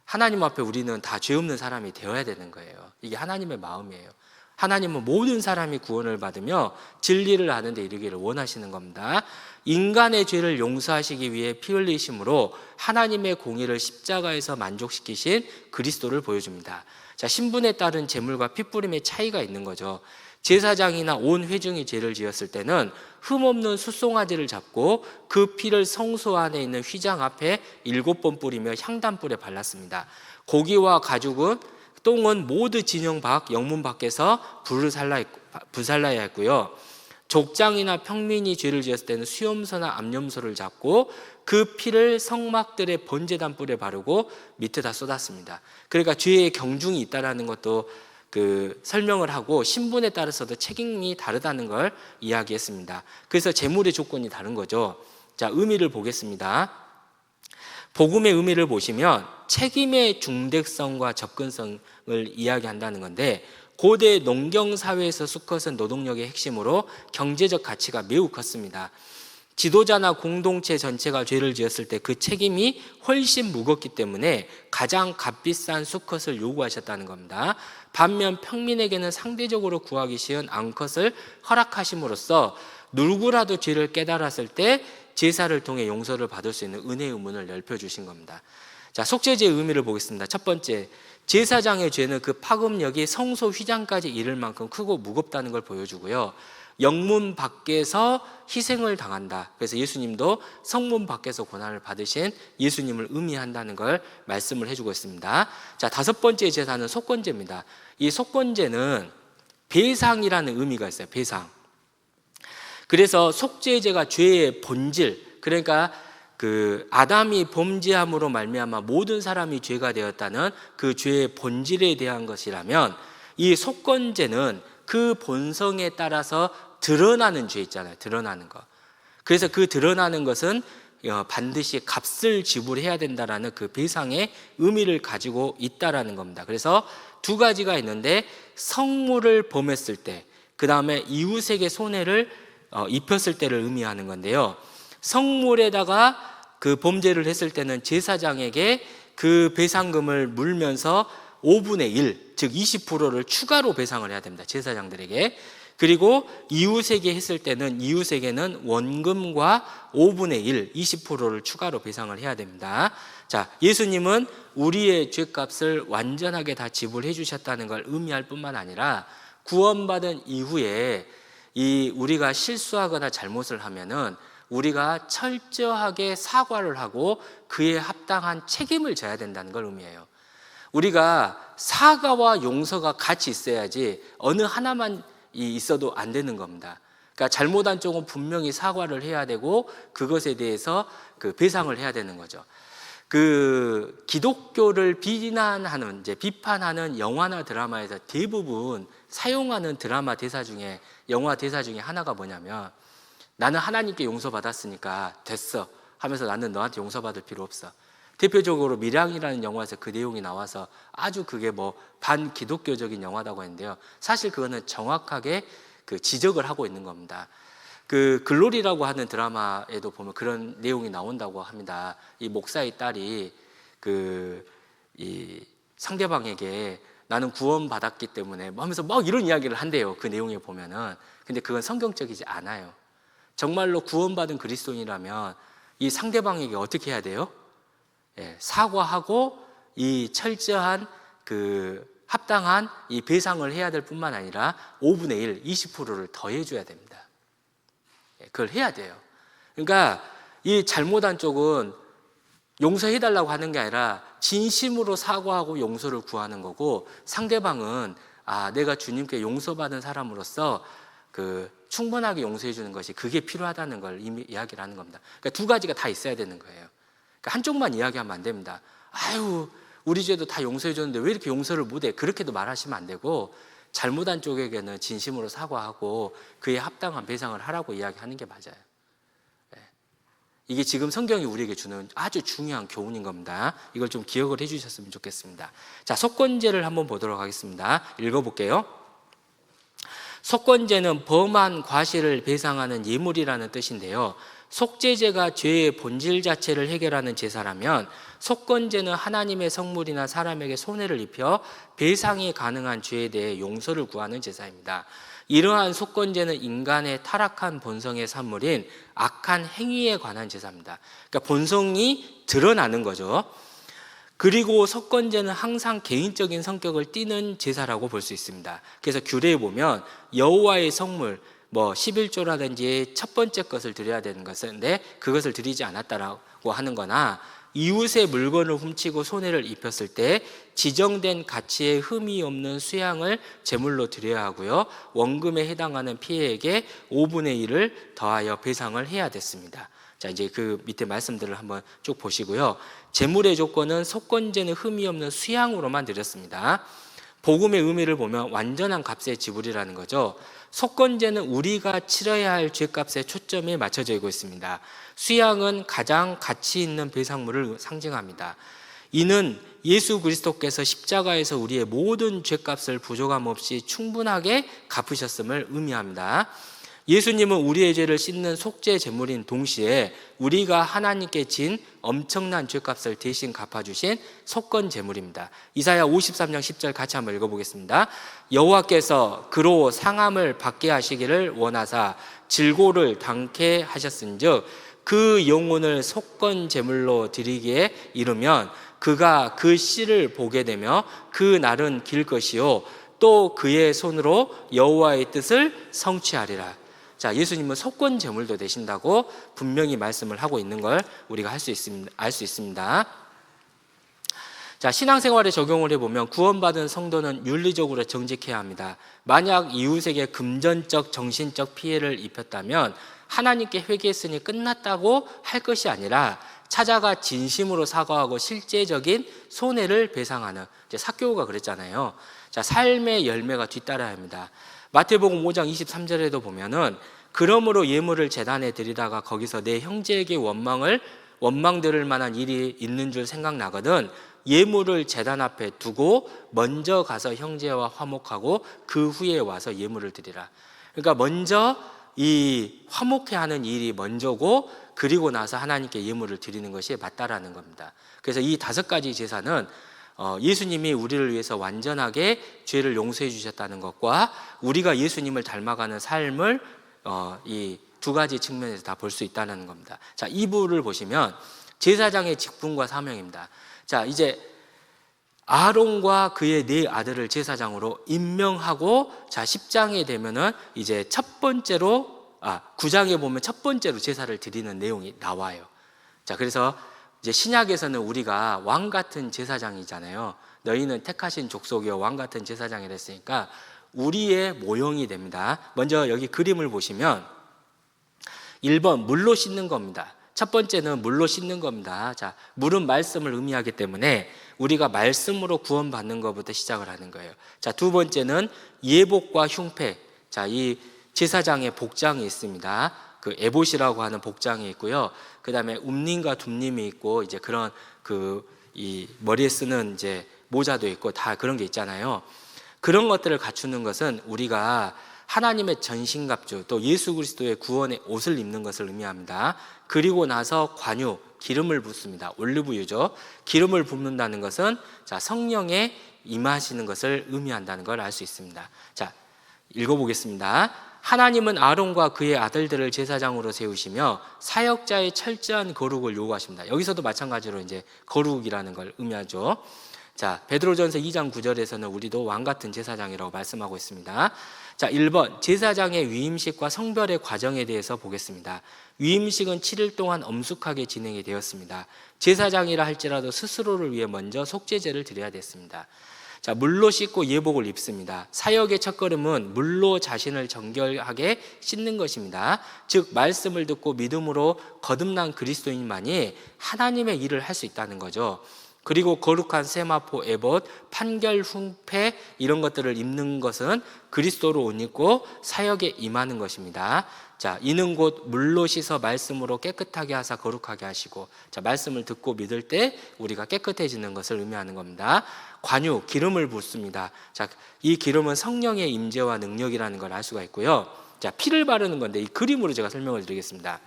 하나님 앞에 우리는 다 죄 없는 사람이 되어야 되는 거예요. 이게 하나님의 마음이에요. 하나님은 모든 사람이 구원을 받으며 진리를 아는 데 이르기를 원하시는 겁니다. 인간의 죄를 용서하시기 위해 피 흘리심으로 하나님의 공의를 십자가에서 만족시키신 그리스도를 보여줍니다. 자, 신분에 따른 제물과 핏부림의 차이가 있는 거죠. 제사장이나 온 회중이 죄를 지었을 때는 흠없는 숫송아지를 잡고 그 피를 성소 안에 있는 휘장 앞에 7번 뿌리며 향단불에 발랐습니다. 고기와 가죽은 똥은 모두 진영 밖 영문 밖에서 불살라야 했고요. 족장이나 평민이 죄를 지었을 때는 수염소나 암염소를 잡고 그 피를 성막들의 번제단 뿔에 바르고 밑에다 쏟았습니다. 그러니까 죄의 경중이 있다라는 것도 설명을 하고 신분에 따라서도 책임이 다르다는 걸 이야기했습니다. 그래서 제물의 조건이 다른 거죠. 자, 의미를 보겠습니다. 복음의 의미를 보시면 책임의 중대성과 접근성을 이야기한다는 건데, 고대 농경 사회에서 수컷은 노동력의 핵심으로 경제적 가치가 매우 컸습니다. 지도자나 공동체 전체가 죄를 지었을 때 그 책임이 훨씬 무겁기 때문에 가장 값비싼 수컷을 요구하셨다는 겁니다. 반면 평민에게는 상대적으로 구하기 쉬운 암컷을 허락하심으로써 누구라도 죄를 깨달았을 때 제사를 통해 용서를 받을 수 있는 은혜의 문을 넓혀주신 겁니다. 자, 속죄제의 의미를 보겠습니다. 첫 번째, 제사장의 죄는 그 파급력이 성소 휘장까지 이를 만큼 크고 무겁다는 걸 보여주고요. 영문 밖에서 희생을 당한다. 그래서 예수님도 성문 밖에서 고난을 받으신 예수님을 의미한다는 걸 말씀을 해주고 있습니다. 자, 다섯 번째 제사는 속건제입니다. 이 속건제는 배상이라는 의미가 있어요. 배상. 그래서 속죄제가 죄의 본질, 그러니까 아담이 범죄함으로 말미암아 모든 사람이 죄가 되었다는 그 죄의 본질에 대한 것이라면, 이 속건제는 그 본성에 따라서 드러나는 죄 있잖아요. 드러나는 것. 그래서 그 드러나는 것은 반드시 값을 지불해야 된다라는 그 배상의 의미를 가지고 있다라는 겁니다. 그래서 두 가지가 있는데, 성물을 범했을 때, 그 다음에 이웃에게 손해를 입혔을 때를 의미하는 건데요. 성물에다가 그 범죄를 했을 때는 제사장에게 그 배상금을 물면서 5분의 1, 즉 20%를 추가로 배상을 해야 됩니다. 제사장들에게. 그리고 이웃에게 했을 때는 이웃에게는 원금과 5분의 1, 20%를 추가로 배상을 해야 됩니다. 자, 예수님은 우리의 죄값을 완전하게 다 지불해 주셨다는 걸 의미할 뿐만 아니라, 구원받은 이후에 우리가 실수하거나 잘못을 하면은 우리가 철저하게 사과를 하고 그에 합당한 책임을 져야 된다는 걸 의미해요. 우리가 사과와 용서가 같이 있어야지 어느 하나만 있어도 안 되는 겁니다. 그러니까 잘못한 쪽은 분명히 사과를 해야 되고 그것에 대해서 배상을 해야 되는 거죠. 그 기독교를 비난하는, 이제 비판하는 영화나 드라마에서 대부분 사용하는 드라마 대사 중에, 영화 대사 중에 하나가 뭐냐면, 나는 하나님께 용서받았으니까 됐어 하면서 나는 너한테 용서받을 필요 없어. 대표적으로 밀양이라는 영화에서 그 내용이 나와서 아주 그게 뭐 반기독교적인 영화라고 했는데요, 사실 그거는 정확하게 그 지적을 하고 있는 겁니다. 그 글로리라고 하는 드라마에도 보면 그런 내용이 나온다고 합니다. 이 목사의 딸이 이 상대방에게 나는 구원받았기 때문에 뭐 하면서 막 이런 이야기를 한대요. 그 내용에 보면은. 근데 그건 성경적이지 않아요. 정말로 구원받은 그리스도인이라면 이 상대방에게 어떻게 해야 돼요? 사과하고 이 철저한 그 합당한 이 배상을 해야 될 뿐만 아니라 5분의 1, 20%를 더해 줘야 됩니다. 그걸 해야 돼요. 그러니까 이 잘못한 쪽은 용서해달라고 하는 게 아니라 진심으로 사과하고 용서를 구하는 거고, 상대방은 내가 주님께 용서받은 사람으로서 그 충분하게 용서해 주는 것이 그게 필요하다는 걸 이미 이야기를 하는 겁니다. 그러니까 두 가지가 다 있어야 되는 거예요. 그러니까 한쪽만 이야기하면 안 됩니다. 아유, 우리 죄도 다 용서해 줬는데 왜 이렇게 용서를 못해? 그렇게도 말하시면 안 되고, 잘못한 쪽에게는 진심으로 사과하고 그에 합당한 배상을 하라고 이야기하는 게 맞아요. 이게 지금 성경이 우리에게 주는 아주 중요한 교훈인 겁니다. 이걸 좀 기억을 해주셨으면 좋겠습니다. 자, 속건제를 한번 보도록 하겠습니다. 읽어볼게요. 속건제는 범한 과실을 배상하는 예물이라는 뜻인데요, 속죄제가 죄의 본질 자체를 해결하는 제사라면 속건제는 하나님의 성물이나 사람에게 손해를 입혀 배상이 가능한 죄에 대해 용서를 구하는 제사입니다. 이러한 속건제는 인간의 타락한 본성의 산물인 악한 행위에 관한 제사입니다. 그러니까 본성이 드러나는 거죠. 그리고 속건제는 항상 개인적인 성격을 띠는 제사라고 볼 수 있습니다. 그래서 규례에 보면 여호와의 성물, 11조라든지 첫 번째 것을 드려야 되는 것인데 그것을 드리지 않았다라고 하는 거나, 이웃의 물건을 훔치고 손해를 입혔을 때 지정된 가치에 흠이 없는 수양을 제물로 드려야 하고요, 원금에 해당하는 피해액의 5분의 1을 더하여 배상을 해야 됐습니다. 자, 이제 그 밑에 말씀들을 한번 쭉 보시고요. 제물의 조건은 속건제는 흠이 없는 수양으로만 드렸습니다. 복음의 의미를 보면 완전한 값의 지불이라는 거죠. 속건제는 우리가 치러야 할 죄값에 초점이 맞춰져 있습니다. 수양은 가장 가치 있는 배상물을 상징합니다. 이는 예수 그리스도께서 십자가에서 우리의 모든 죄값을 부족함 없이 충분하게 갚으셨음을 의미합니다. 예수님은 우리의 죄를 씻는 속죄 제물인 동시에 우리가 하나님께 진 엄청난 죄값을 대신 갚아주신 속건 제물입니다. 이사야 53장 10절 같이 한번 읽어보겠습니다. 여호와께서 그로 상함을 받게 하시기를 원하사 질고를 당케 하셨은즉 그 영혼을 속건 제물로 드리기에 이르면 그가 그 씨를 보게 되며 그 날은 길 것이요 또 그의 손으로 여호와의 뜻을 성취하리라. 자, 예수님은 속건 제물도 되신다고 분명히 말씀을 하고 있는 걸 우리가 알 수 있습니다. 자, 신앙생활에 적용을 해보면 구원받은 성도는 윤리적으로 정직해야 합니다. 만약 이웃에게 금전적, 정신적 피해를 입혔다면 하나님께 회개했으니 끝났다고 할 것이 아니라 찾아가 진심으로 사과하고 실제적인 손해를 배상하는, 이제 삭개오가 그랬잖아요. 자, 삶의 열매가 뒤따라야 합니다. 마태복음 5장 23절에도 보면은 그러므로 예물을 제단에 드리다가 거기서 내 형제에게 원망 들을 만한 일이 있는 줄 생각나거든 예물을 제단 앞에 두고 먼저 가서 형제와 화목하고 그 후에 와서 예물을 드리라. 그러니까 먼저 이 화목해 하는 일이 먼저고 그리고 나서 하나님께 예물을 드리는 것이 맞다라는 겁니다. 그래서 이 5가지 제사는 예수님이 우리를 위해서 완전하게 죄를 용서해 주셨다는 것과 우리가 예수님을 닮아가는 삶을 이 2가지 측면에서 다 볼 수 있다는 겁니다. 자, 2부를 보시면 제사장의 직분과 사명입니다. 자, 이제 아론과 그의 4 아들을 제사장으로 임명하고, 자, 10장에 되면은 이제 9장에 보면 첫 번째로 제사를 드리는 내용이 나와요. 자, 그래서 이제 신약에서는 우리가 왕 같은 제사장이잖아요. 너희는 택하신 족속이여 왕 같은 제사장이라 했으니까 우리의 모형이 됩니다. 먼저 여기 그림을 보시면 1번 물로 씻는 겁니다. 첫 번째는 물로 씻는 겁니다. 자, 물은 말씀을 의미하기 때문에 우리가 말씀으로 구원받는 것부터 시작을 하는 거예요. 자, 두 번째는 예복과 흉패. 자, 이 제사장의 복장이 있습니다. 그 에봇이라고 하는 복장이 있고요. 그다음에 움님과 둠님이 있고 이제 그런 이 머리에 쓰는 이제 모자도 있고 다 그런 게 있잖아요. 그런 것들을 갖추는 것은 우리가 하나님의 전신갑주 또 예수 그리스도의 구원의 옷을 입는 것을 의미합니다. 그리고 나서 관유, 기름을 붓습니다. 올리브유죠. 기름을 붓는다는 것은 자, 성령에 임하시는 것을 의미한다는 걸 알 수 있습니다. 자, 읽어보겠습니다. 하나님은 아론과 그의 아들들을 제사장으로 세우시며 사역자의 철저한 거룩을 요구하십니다. 여기서도 마찬가지로 이제 거룩이라는 걸 의미하죠. 자, 베드로전서 2장 9절에서는 우리도 왕 같은 제사장이라고 말씀하고 있습니다. 자, 1번 제사장의 위임식과 성별의 과정에 대해서 보겠습니다. 위임식은 7일 동안 엄숙하게 진행이 되었습니다. 제사장이라 할지라도 스스로를 위해 먼저 속죄제를 드려야 됐습니다. 자, 물로 씻고 예복을 입습니다. 사역의 첫걸음은 물로 자신을 정결하게 씻는 것입니다. 즉 말씀을 듣고 믿음으로 거듭난 그리스도인만이 하나님의 일을 할 수 있다는 거죠. 그리고 거룩한 세마포, 에봇, 판결, 흉패 이런 것들을 입는 것은 그리스도로 옷 입고 사역에 임하는 것입니다. 자, 이는 곧 물로 씻어 말씀으로 깨끗하게 하사 거룩하게 하시고, 자, 말씀을 듣고 믿을 때 우리가 깨끗해지는 것을 의미하는 겁니다. 관유, 기름을 붓습니다. 자, 이 기름은 성령의 임재와 능력이라는 걸 알 수가 있고요. 자, 피를 바르는 건데 이 그림으로 제가 설명을 드리겠습니다.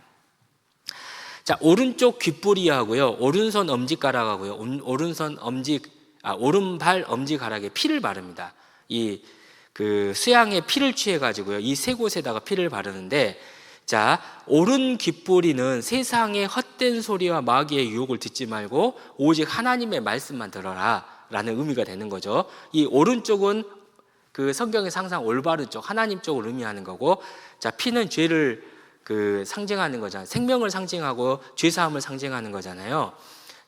자, 오른쪽 귓부리하고요, 오른손 엄지가락하고요, 오른발 엄지가락에 피를 바릅니다. 이 수양의 피를 취해 가지고요, 이 세 곳에다가 피를 바르는데, 자, 오른 귓부리는 세상의 헛된 소리와 마귀의 유혹을 듣지 말고 오직 하나님의 말씀만 들어라라는 의미가 되는 거죠. 이 오른쪽은 성경에서 항상 올바른 쪽, 하나님 쪽을 의미하는 거고, 자, 피는 죄를 상징하는 거잖아요. 생명을 상징하고 죄사함을 상징하는 거잖아요.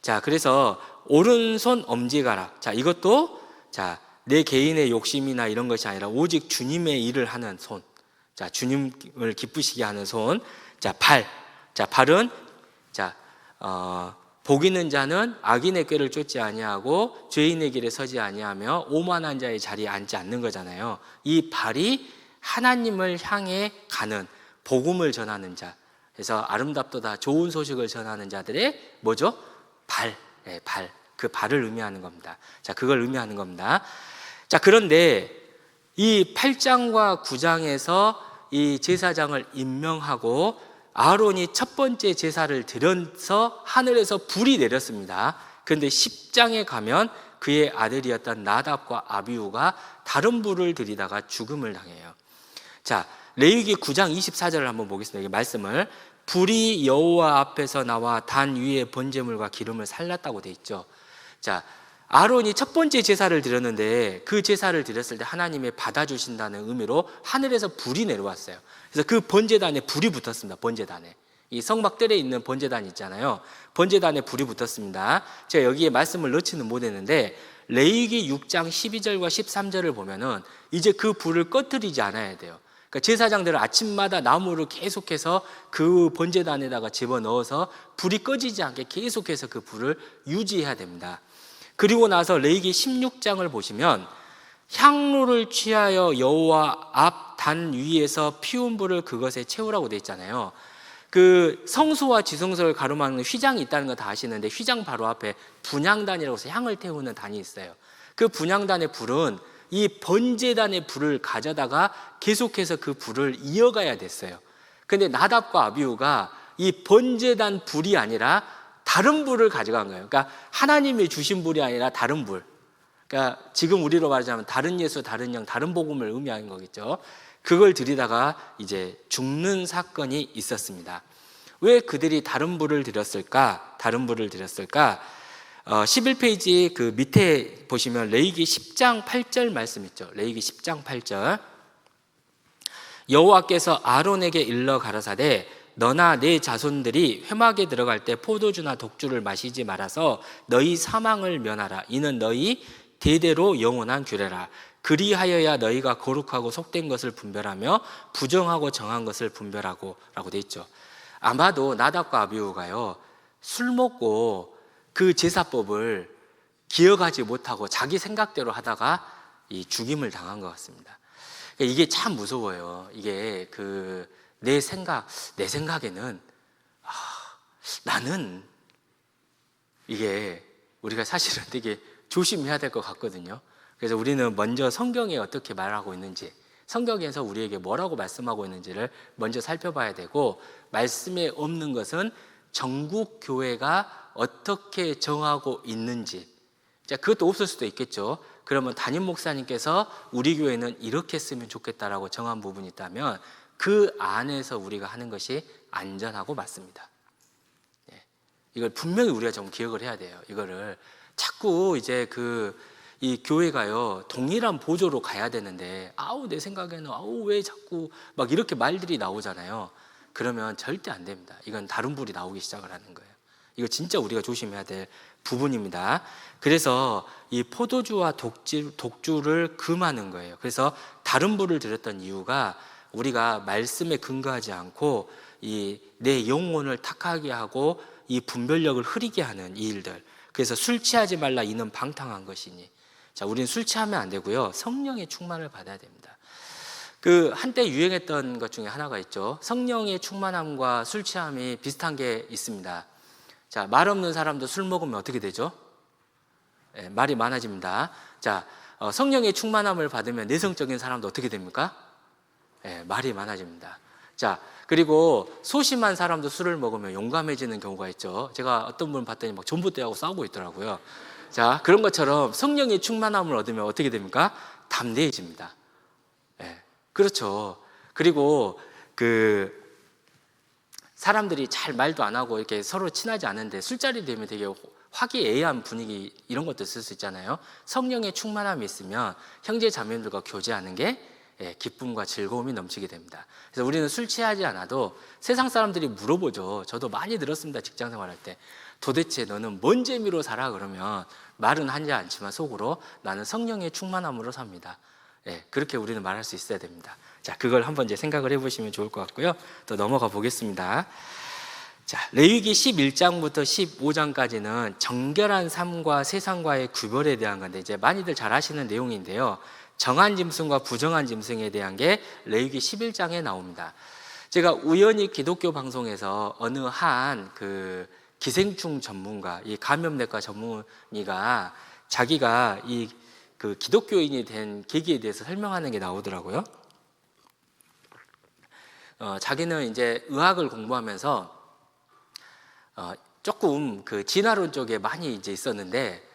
자, 그래서 오른손 엄지가락. 자, 이것도 자, 내 개인의 욕심이나 이런 것이 아니라 오직 주님의 일을 하는 손. 자, 주님을 기쁘시게 하는 손. 자, 발. 자, 발은 자, 복 있는 자는 악인의 꾀를 쫓지 아니하고 죄인의 길에 서지 아니하며 오만한 자의 자리에 앉지 않는 거잖아요. 이 발이 하나님을 향해 가는 복음을 전하는 자, 그래서 아름답도다 좋은 소식을 전하는 자들의 뭐죠? 발, 발, 그 발을 의미하는 겁니다. 자, 그걸 의미하는 겁니다. 자, 그런데 이 8장과 9장에서 이 제사장을 임명하고 아론이 첫 번째 제사를 드려서 하늘에서 불이 내렸습니다. 그런데 10장에 가면 그의 아들이었던 나답과 아비후가 다른 불을 들이다가 죽음을 당해요. 자, 레위기 9장 24절을 한번 보겠습니다. 이 말씀을 불이 여호와 앞에서 나와 단 위에 번제물과 기름을 살랐다고 돼 있죠. 자, 아론이 첫 번째 제사를 드렸는데 그 제사를 드렸을 때 하나님이 받아주신다는 의미로 하늘에서 불이 내려왔어요. 그래서 그 번제단에 불이 붙었습니다. 번제단에 이 성막들에 있는 번제단 있잖아요. 번제단에 불이 붙었습니다. 제가 여기에 말씀을 넣지는 못했는데 레위기 6장 12절과 13절을 보면은 이제 그 불을 꺼뜨리지 않아야 돼요. 그러니까 제사장들은 아침마다 나무를 계속해서 그 번제단에다가 집어넣어서 불이 꺼지지 않게 계속해서 그 불을 유지해야 됩니다. 그리고 나서 레위기 16장을 보시면 향로를 취하여 여호와 앞 단 위에서 피운 불을 그것에 채우라고 돼 있잖아요. 그 성소와 지성소를 가로막는 휘장이 있다는 거 다 아시는데 휘장 바로 앞에 분향단이라고 해서 향을 태우는 단이 있어요. 그 분향단의 불은 이 번제단의 불을 가져다가 계속해서 그 불을 이어가야 됐어요. 근데 나답과 아비후가 이 번제단 불이 아니라 다른 불을 가져간 거예요. 그러니까 하나님이 주신 불이 아니라 다른 불. 그러니까 지금 우리로 말하자면 다른 예수, 다른 영, 다른 복음을 의미하는 거겠죠. 그걸 들이다가 이제 죽는 사건이 있었습니다. 왜 그들이 다른 불을 드렸을까? 다른 불을 드렸을까? 11페이지 그 밑에 보시면 레위기 10장 8절 말씀 있죠. 레위기 10장 8절. 여호와께서 아론에게 일러 가라사대 너나 내 자손들이 회막에 들어갈 때 포도주나 독주를 마시지 말아서 너희 사망을 면하라. 이는 너희 대대로 영원한 규례라. 그리하여야 너희가 거룩하고 속된 것을 분별하며 부정하고 정한 것을 분별하고 라고 돼 있죠. 아마도 나답과 아비후가요, 술 먹고 그 제사법을 기억하지 못하고 자기 생각대로 하다가 이 죽임을 당한 것 같습니다. 이게 참 무서워요. 이게 내 생각에는 나는 이게 우리가 사실은 되게 조심해야 될 것 같거든요. 그래서 우리는 먼저 성경에 어떻게 말하고 있는지, 성경에서 우리에게 뭐라고 말씀하고 있는지를 먼저 살펴봐야 되고, 말씀에 없는 것은 전국 교회가 어떻게 정하고 있는지, 그것도 없을 수도 있겠죠. 그러면 담임 목사님께서 우리 교회는 이렇게 했으면 좋겠다라고 정한 부분이 있다면 그 안에서 우리가 하는 것이 안전하고 맞습니다. 이걸 분명히 우리가 좀 기억을 해야 돼요. 이거를 자꾸 이제 이 교회가요, 동일한 보조로 가야 되는데 내 생각에는 왜 자꾸 막 이렇게 말들이 나오잖아요. 그러면 절대 안 됩니다. 이건 다른 불이 나오기 시작을 하는 거예요. 이거 진짜 우리가 조심해야 될 부분입니다. 그래서 이 포도주와 독주를 금하는 거예요. 그래서 다른 불을 들였던 이유가 우리가 말씀에 근거하지 않고 내 영혼을 탁하게 하고 이 분별력을 흐리게 하는 이 일들. 그래서 술 취하지 말라 이는 방탕한 것이니. 우리는 술 취하면 안 되고요. 성령의 충만을 받아야 됩니다. 한때 유행했던 것 중에 하나가 있죠. 성령의 충만함과 술 취함이 비슷한 게 있습니다. 말 없는 사람도 술 먹으면 어떻게 되죠? 말이 많아집니다. 성령의 충만함을 받으면 내성적인 사람도 어떻게 됩니까? 말이 많아집니다. 그리고 소심한 사람도 술을 먹으면 용감해지는 경우가 있죠. 제가 어떤 분 봤더니 막 전봇대하고 싸우고 있더라고요. 그런 것처럼 성령의 충만함을 얻으면 어떻게 됩니까? 담대해집니다. 그렇죠. 그리고 사람들이 잘 말도 안 하고 이렇게 서로 친하지 않은데 술자리 되면 되게 화기애애한 분위기, 이런 것도 있을 수 있잖아요. 성령의 충만함이 있으면 형제 자매들과 교제하는 게 기쁨과 즐거움이 넘치게 됩니다. 그래서 우리는 술 취하지 않아도 세상 사람들이 물어보죠. 저도 많이 들었습니다. 직장 생활할 때. 도대체 너는 뭔 재미로 살아? 그러면 말은 하지 않지만 속으로 나는 성령의 충만함으로 삽니다. 그렇게 우리는 말할 수 있어야 됩니다. 그걸 한번 이제 생각을 해보시면 좋을 것 같고요. 또 넘어가 보겠습니다. 레위기 11장부터 15장까지는 정결한 삶과 세상과의 구별에 대한 건데, 이제 많이들 잘 아시는 내용인데요. 정한 짐승과 부정한 짐승에 대한 게 레위기 11장에 나옵니다. 제가 우연히 기독교 방송에서 어느 한 기생충 전문가, 이 감염내과 전문의가 자기가 기독교인이 된 계기에 대해서 설명하는 게 나오더라고요. 자기는 이제 의학을 공부하면서 조금 진화론 쪽에 많이 이제 있었는데,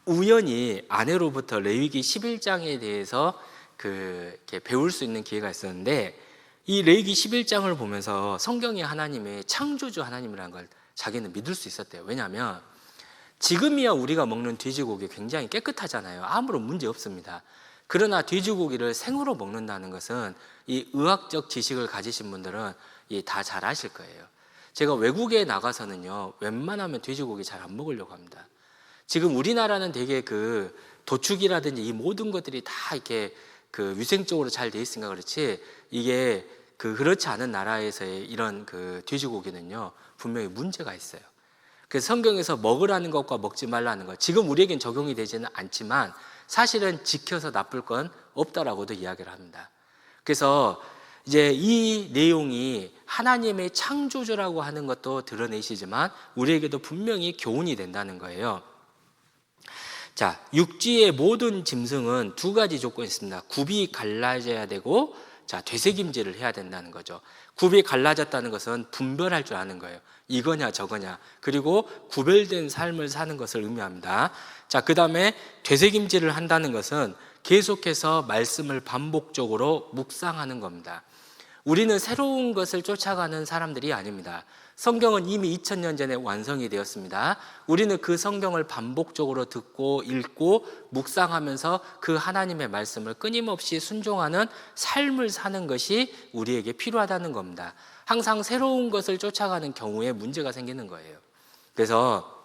우연히 아내로부터 레위기 11장에 대해서 이렇게 배울 수 있는 기회가 있었는데, 이 레위기 11장을 보면서 성경의 하나님의 창조주 하나님이라는 걸 자기는 믿을 수 있었대요. 왜냐하면 지금이야 우리가 먹는 돼지고기 굉장히 깨끗하잖아요. 아무런 문제 없습니다. 그러나 돼지고기를 생으로 먹는다는 것은 이 의학적 지식을 가지신 분들은 다 잘 아실 거예요. 제가 외국에 나가서는요, 웬만하면 돼지고기 잘 안 먹으려고 합니다. 지금 우리나라는 되게 도축이라든지 이 모든 것들이 다 이렇게 위생적으로 잘 돼 있으니까 그렇지, 이게 그렇지 않은 나라에서의 이런 돼지고기는요, 분명히 문제가 있어요. 그래서 성경에서 먹으라는 것과 먹지 말라는 것, 지금 우리에겐 적용이 되지는 않지만 사실은 지켜서 나쁠 건 없다라고도 이야기를 합니다. 그래서 이제 이 내용이 하나님의 창조주라고 하는 것도 드러내시지만 우리에게도 분명히 교훈이 된다는 거예요. 육지의 모든 짐승은 두 가지 조건이 있습니다. 굽이 갈라져야 되고, 되새김질을 해야 된다는 거죠. 굽이 갈라졌다는 것은 분별할 줄 아는 거예요. 이거냐 저거냐. 그리고 구별된 삶을 사는 것을 의미합니다. 그 다음에 되새김질을 한다는 것은 계속해서 말씀을 반복적으로 묵상하는 겁니다. 우리는 새로운 것을 쫓아가는 사람들이 아닙니다. 성경은 이미 2000년 전에 완성이 되었습니다. 우리는 그 성경을 반복적으로 듣고 읽고 묵상하면서 그 하나님의 말씀을 끊임없이 순종하는 삶을 사는 것이 우리에게 필요하다는 겁니다. 항상 새로운 것을 쫓아가는 경우에 문제가 생기는 거예요. 그래서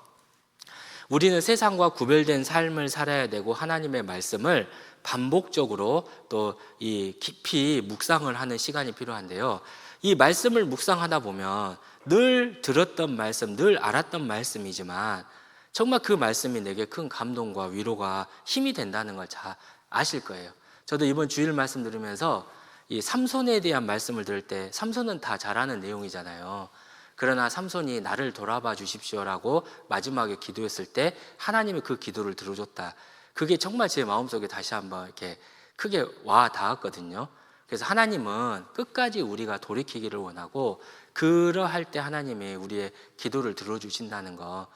우리는 세상과 구별된 삶을 살아야 되고, 하나님의 말씀을 반복적으로 또 깊이 묵상을 하는 시간이 필요한데요. 이 말씀을 묵상하다 보면 늘 들었던 말씀, 늘 알았던 말씀이지만 정말 그 말씀이 내게 큰 감동과 위로가 힘이 된다는 걸 잘 아실 거예요. 저도 이번 주일 말씀 들으면서 이 삼손에 대한 말씀을 들을 때 삼손은 다 잘 아는 내용이잖아요. 그러나 삼손이 나를 돌아봐 주십시오라고 마지막에 기도했을 때 하나님이 그 기도를 들어줬다. 그게 정말 제 마음속에 다시 한번 이렇게 크게 와 닿았거든요. 그래서 하나님은 끝까지 우리가 돌이키기를 원하고 그러할 때 하나님이 우리의 기도를 들어주신다는 거.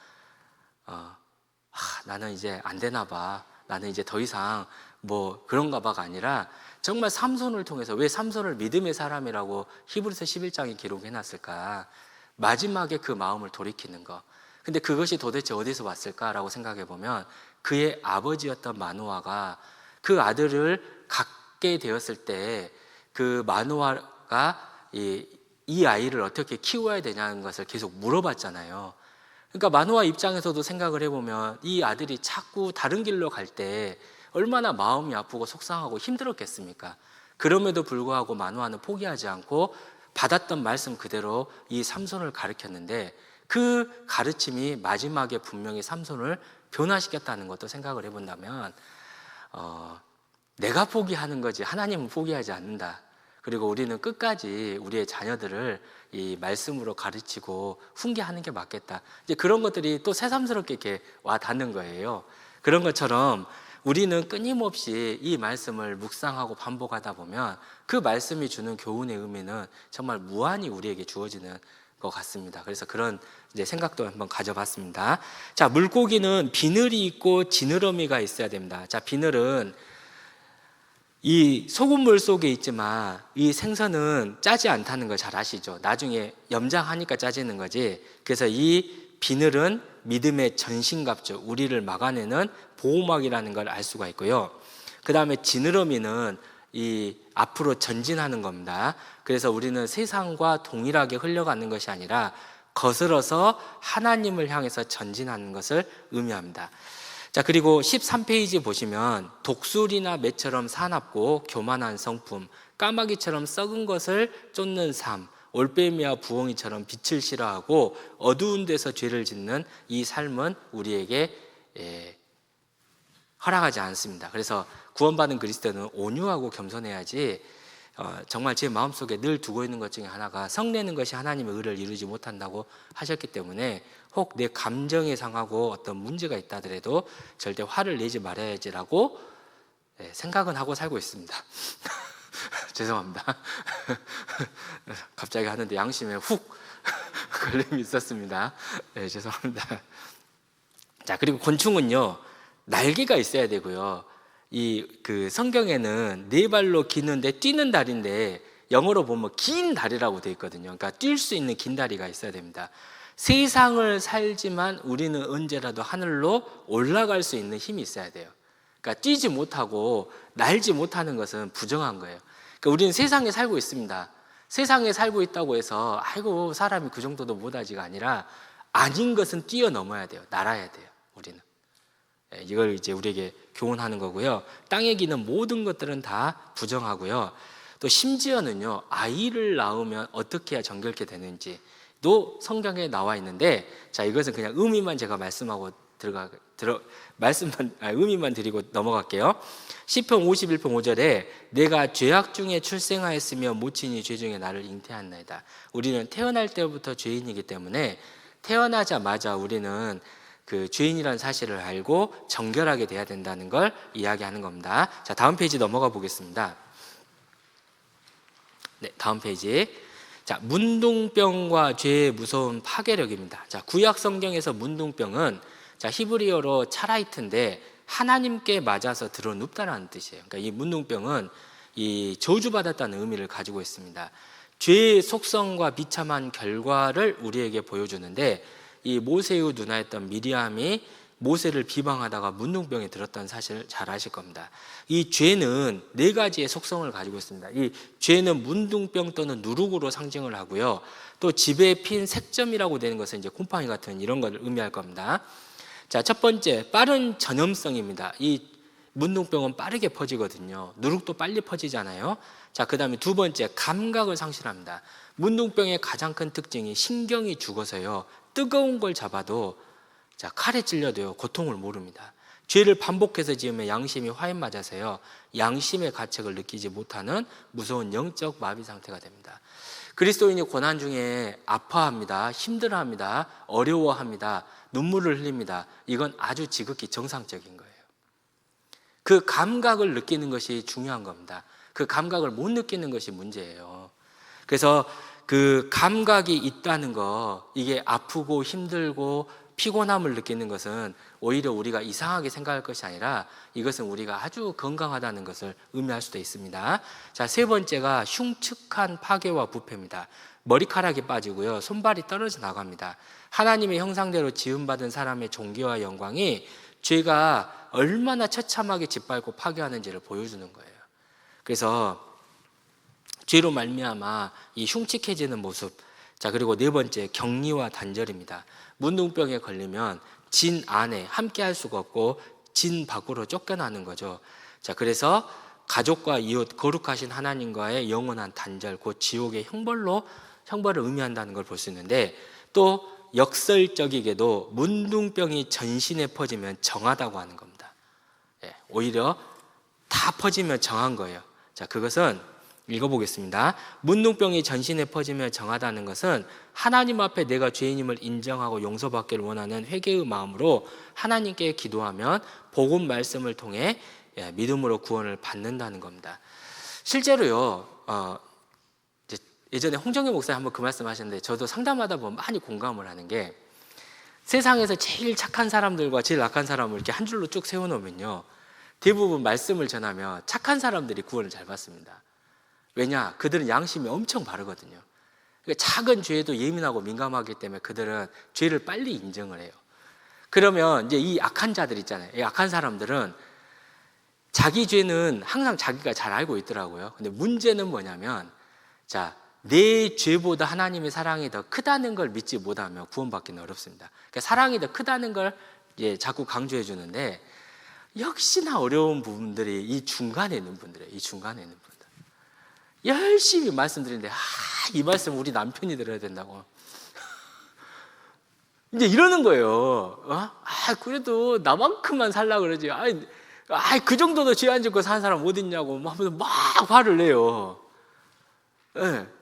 나는 이제 안 되나 봐. 나는 이제 더 이상 뭐 그런가 봐가 아니라 정말 삼손을 통해서, 왜 삼손을 믿음의 사람이라고 히브리서 11장에 기록해 놨을까? 마지막에 그 마음을 돌이키는 거. 근데 그것이 도대체 어디서 왔을까라고 생각해 보면 그의 아버지였던 마노아가 그 아들을 갖게 되었을 때 그 마노아가 이 아이를 어떻게 키워야 되냐는 것을 계속 물어봤잖아요. 그러니까 마노아 입장에서도 생각을 해보면 이 아들이 자꾸 다른 길로 갈 때 얼마나 마음이 아프고 속상하고 힘들었겠습니까? 그럼에도 불구하고 마노아는 포기하지 않고 받았던 말씀 그대로 이 삼손을 가르쳤는데 그 가르침이 마지막에 분명히 삼손을 변화시켰다는 것도 생각을 해본다면 내가 포기하는 거지 하나님은 포기하지 않는다. 그리고 우리는 끝까지 우리의 자녀들을 이 말씀으로 가르치고 훈계하는 게 맞겠다. 이제 그런 것들이 또 새삼스럽게 이렇게 와 닿는 거예요. 그런 것처럼 우리는 끊임없이 이 말씀을 묵상하고 반복하다 보면 그 말씀이 주는 교훈의 의미는 정말 무한히 우리에게 주어지는 것 같습니다. 그래서 그런 이제 생각도 한번 가져봤습니다. 자, 물고기는 비늘이 있고 지느러미가 있어야 됩니다. 자, 비늘은 이 소금물 속에 있지만 이 생선은 짜지 않다는 걸 잘 아시죠? 나중에 염장하니까 짜지는 거지. 그래서 이 비늘은 믿음의 전신갑주, 우리를 막아내는 보호막이라는 걸 알 수가 있고요. 그 다음에 지느러미는 이 앞으로 전진하는 겁니다. 그래서 우리는 세상과 동일하게 흘러가는 것이 아니라 거슬러서 하나님을 향해서 전진하는 것을 의미합니다. 자, 그리고 13페이지 보시면 독수리나 매처럼 사납고 교만한 성품, 까마귀처럼 썩은 것을 쫓는 삶, 올빼미와 부엉이처럼 빛을 싫어하고 어두운 데서 죄를 짓는 이 삶은 우리에게 허락하지 않습니다. 그래서 구원받은 그리스도는 온유하고 겸손해야지 정말 제 마음속에 늘 두고 있는 것 중에 하나가 성내는 것이 하나님의 의를 이루지 못한다고 하셨기 때문에 혹 내 감정에 상하고 어떤 문제가 있다 하더라도 절대 화를 내지 말아야지라고 생각은 하고 살고 있습니다. 죄송합니다. 갑자기 하는데 양심에 훅 걸림이 있었습니다. 죄송합니다. 자, 그리고 곤충은요 날개가 있어야 되고요. 그 성경에는 네 발로 기는데 뛰는 다리인데 영어로 보면 긴 다리라고 되어 있거든요. 그러니까 뛸 수 있는 긴 다리가 있어야 됩니다. 세상을 살지만 우리는 언제라도 하늘로 올라갈 수 있는 힘이 있어야 돼요. 그러니까 뛰지 못하고 날지 못하는 것은 부정한 거예요. 그러니까 우리는 세상에 살고 있습니다. 세상에 살고 있다고 해서 아이고 사람이 그 정도도 못하지가 아니라 아닌 것은 뛰어넘어야 돼요. 날아야 돼요. 우리는. 이걸 이제 우리에게 교훈하는 거고요. 땅에 기는 모든 것들은 다 부정하고요. 또 심지어는요 아이를 낳으면 어떻게 해야 정결케 되는지도 성경에 나와 있는데, 자 이것은 그냥 의미만 제가 말씀하고 의미만 드리고 넘어갈게요. 시편 51편 5절에 내가 죄악 중에 출생하였으며 모친이 죄 중에 나를 잉태하나이다. 우리는 태어날 때부터 죄인이기 때문에 태어나자마자 우리는 그 죄인이라는 사실을 알고 정결하게 돼야 된다는 걸 이야기하는 겁니다. 자, 다음 페이지 넘어가 보겠습니다. 네, 다음 페이지. 자, 문둥병과 죄의 무서운 파괴력입니다. 자, 구약 성경에서 문둥병은 자, 히브리어로 차라이트인데 하나님께 맞아서 드러눕다라는 뜻이에요. 그러니까 이 문둥병은 이 저주받았다는 의미를 가지고 있습니다. 죄의 속성과 비참한 결과를 우리에게 보여주는데, 이 모세의 누나였던 미리암이 모세를 비방하다가 문둥병에 들었던 사실을 잘 아실 겁니다. 이 죄는 네 가지의 속성을 가지고 있습니다. 이 죄는 문둥병 또는 누룩으로 상징을 하고요. 또 집에 핀 색점이라고 되는 것은 이제 곰팡이 같은 이런 것을 의미할 겁니다. 자, 첫 번째, 빠른 전염성입니다. 이 문둥병은 빠르게 퍼지거든요. 누룩도 빨리 퍼지잖아요. 자, 그 다음에 두 번째, 감각을 상실합니다. 문둥병의 가장 큰 특징이 신경이 죽어서요, 뜨거운 걸 잡아도, 자, 칼에 찔려도요 고통을 모릅니다. 죄를 반복해서 지으면 양심이 화인 맞아서요, 양심의 가책을 느끼지 못하는 무서운 영적 마비 상태가 됩니다. 그리스도인이 고난 중에 아파합니다, 힘들어합니다, 어려워합니다, 눈물을 흘립니다. 이건 아주 지극히 정상적인 거예요. 그 감각을 느끼는 것이 중요한 겁니다. 그 감각을 못 느끼는 것이 문제예요. 그래서 그 감각이 있다는 거, 이게 아프고 힘들고 피곤함을 느끼는 것은 오히려 우리가 이상하게 생각할 것이 아니라 이것은 우리가 아주 건강하다는 것을 의미할 수도 있습니다. 자, 세 번째가 흉측한 파괴와 부패입니다. 머리카락이 빠지고요, 손발이 떨어져 나갑니다. 하나님의 형상대로 지음받은 사람의 존귀와 영광이 죄가 얼마나 처참하게 짓밟고 파괴하는지를 보여주는 거예요. 그래서 죄로 말미암아 이 흉측해지는 모습. 자, 그리고 네 번째, 격리와 단절입니다. 문둥병에 걸리면 진 안에 함께 할 수가 없고 진 밖으로 쫓겨나는 거죠. 자, 그래서 가족과 이웃, 거룩하신 하나님과의 영원한 단절, 곧 지옥의 형벌을 의미한다는 걸 볼 수 있는데, 또 역설적이게도 문둥병이 전신에 퍼지면 정하다고 하는 겁니다. 오히려 다 퍼지면 정한 거예요. 자, 그것은 읽어보겠습니다. 문둥병이 전신에 퍼지며 정하다는 것은 하나님 앞에 내가 죄인임을 인정하고 용서받기를 원하는 회개의 마음으로 하나님께 기도하면 복음 말씀을 통해 믿음으로 구원을 받는다는 겁니다. 실제로요, 예전에 홍정희 목사님 한번 그 말씀 하셨는데 저도 상담하다 보면 많이 공감을 하는 게, 세상에서 제일 착한 사람들과 제일 악한 사람을 이렇게 한 줄로 쭉 세워놓으면요, 대부분 말씀을 전하면 착한 사람들이 구원을 잘 받습니다. 왜냐? 그들은 양심이 엄청 바르거든요. 그러니까 작은 죄에도 예민하고 민감하기 때문에 그들은 죄를 빨리 인정을 해요. 그러면 이제 이 악한 자들 있잖아요. 이 악한 사람들은 자기 죄는 항상 자기가 잘 알고 있더라고요. 근데 문제는 뭐냐면, 자, 내 죄보다 하나님의 사랑이 더 크다는 걸 믿지 못하면 구원받기는 어렵습니다. 그러니까 사랑이 더 크다는 걸 자꾸 강조해 주는데, 역시나 어려운 부분들이 이 중간에 있는 분들이에요. 이 중간에 있는 분들. 열심히 말씀드리는데, 이 말씀 우리 남편이 들어야 된다고. 이제 이러는 거예요. 그래도 나만큼만 살라 그러지. 그 정도도 죄 안 짓고 사는 사람 어디 있냐고 하면서 막 화를 내요.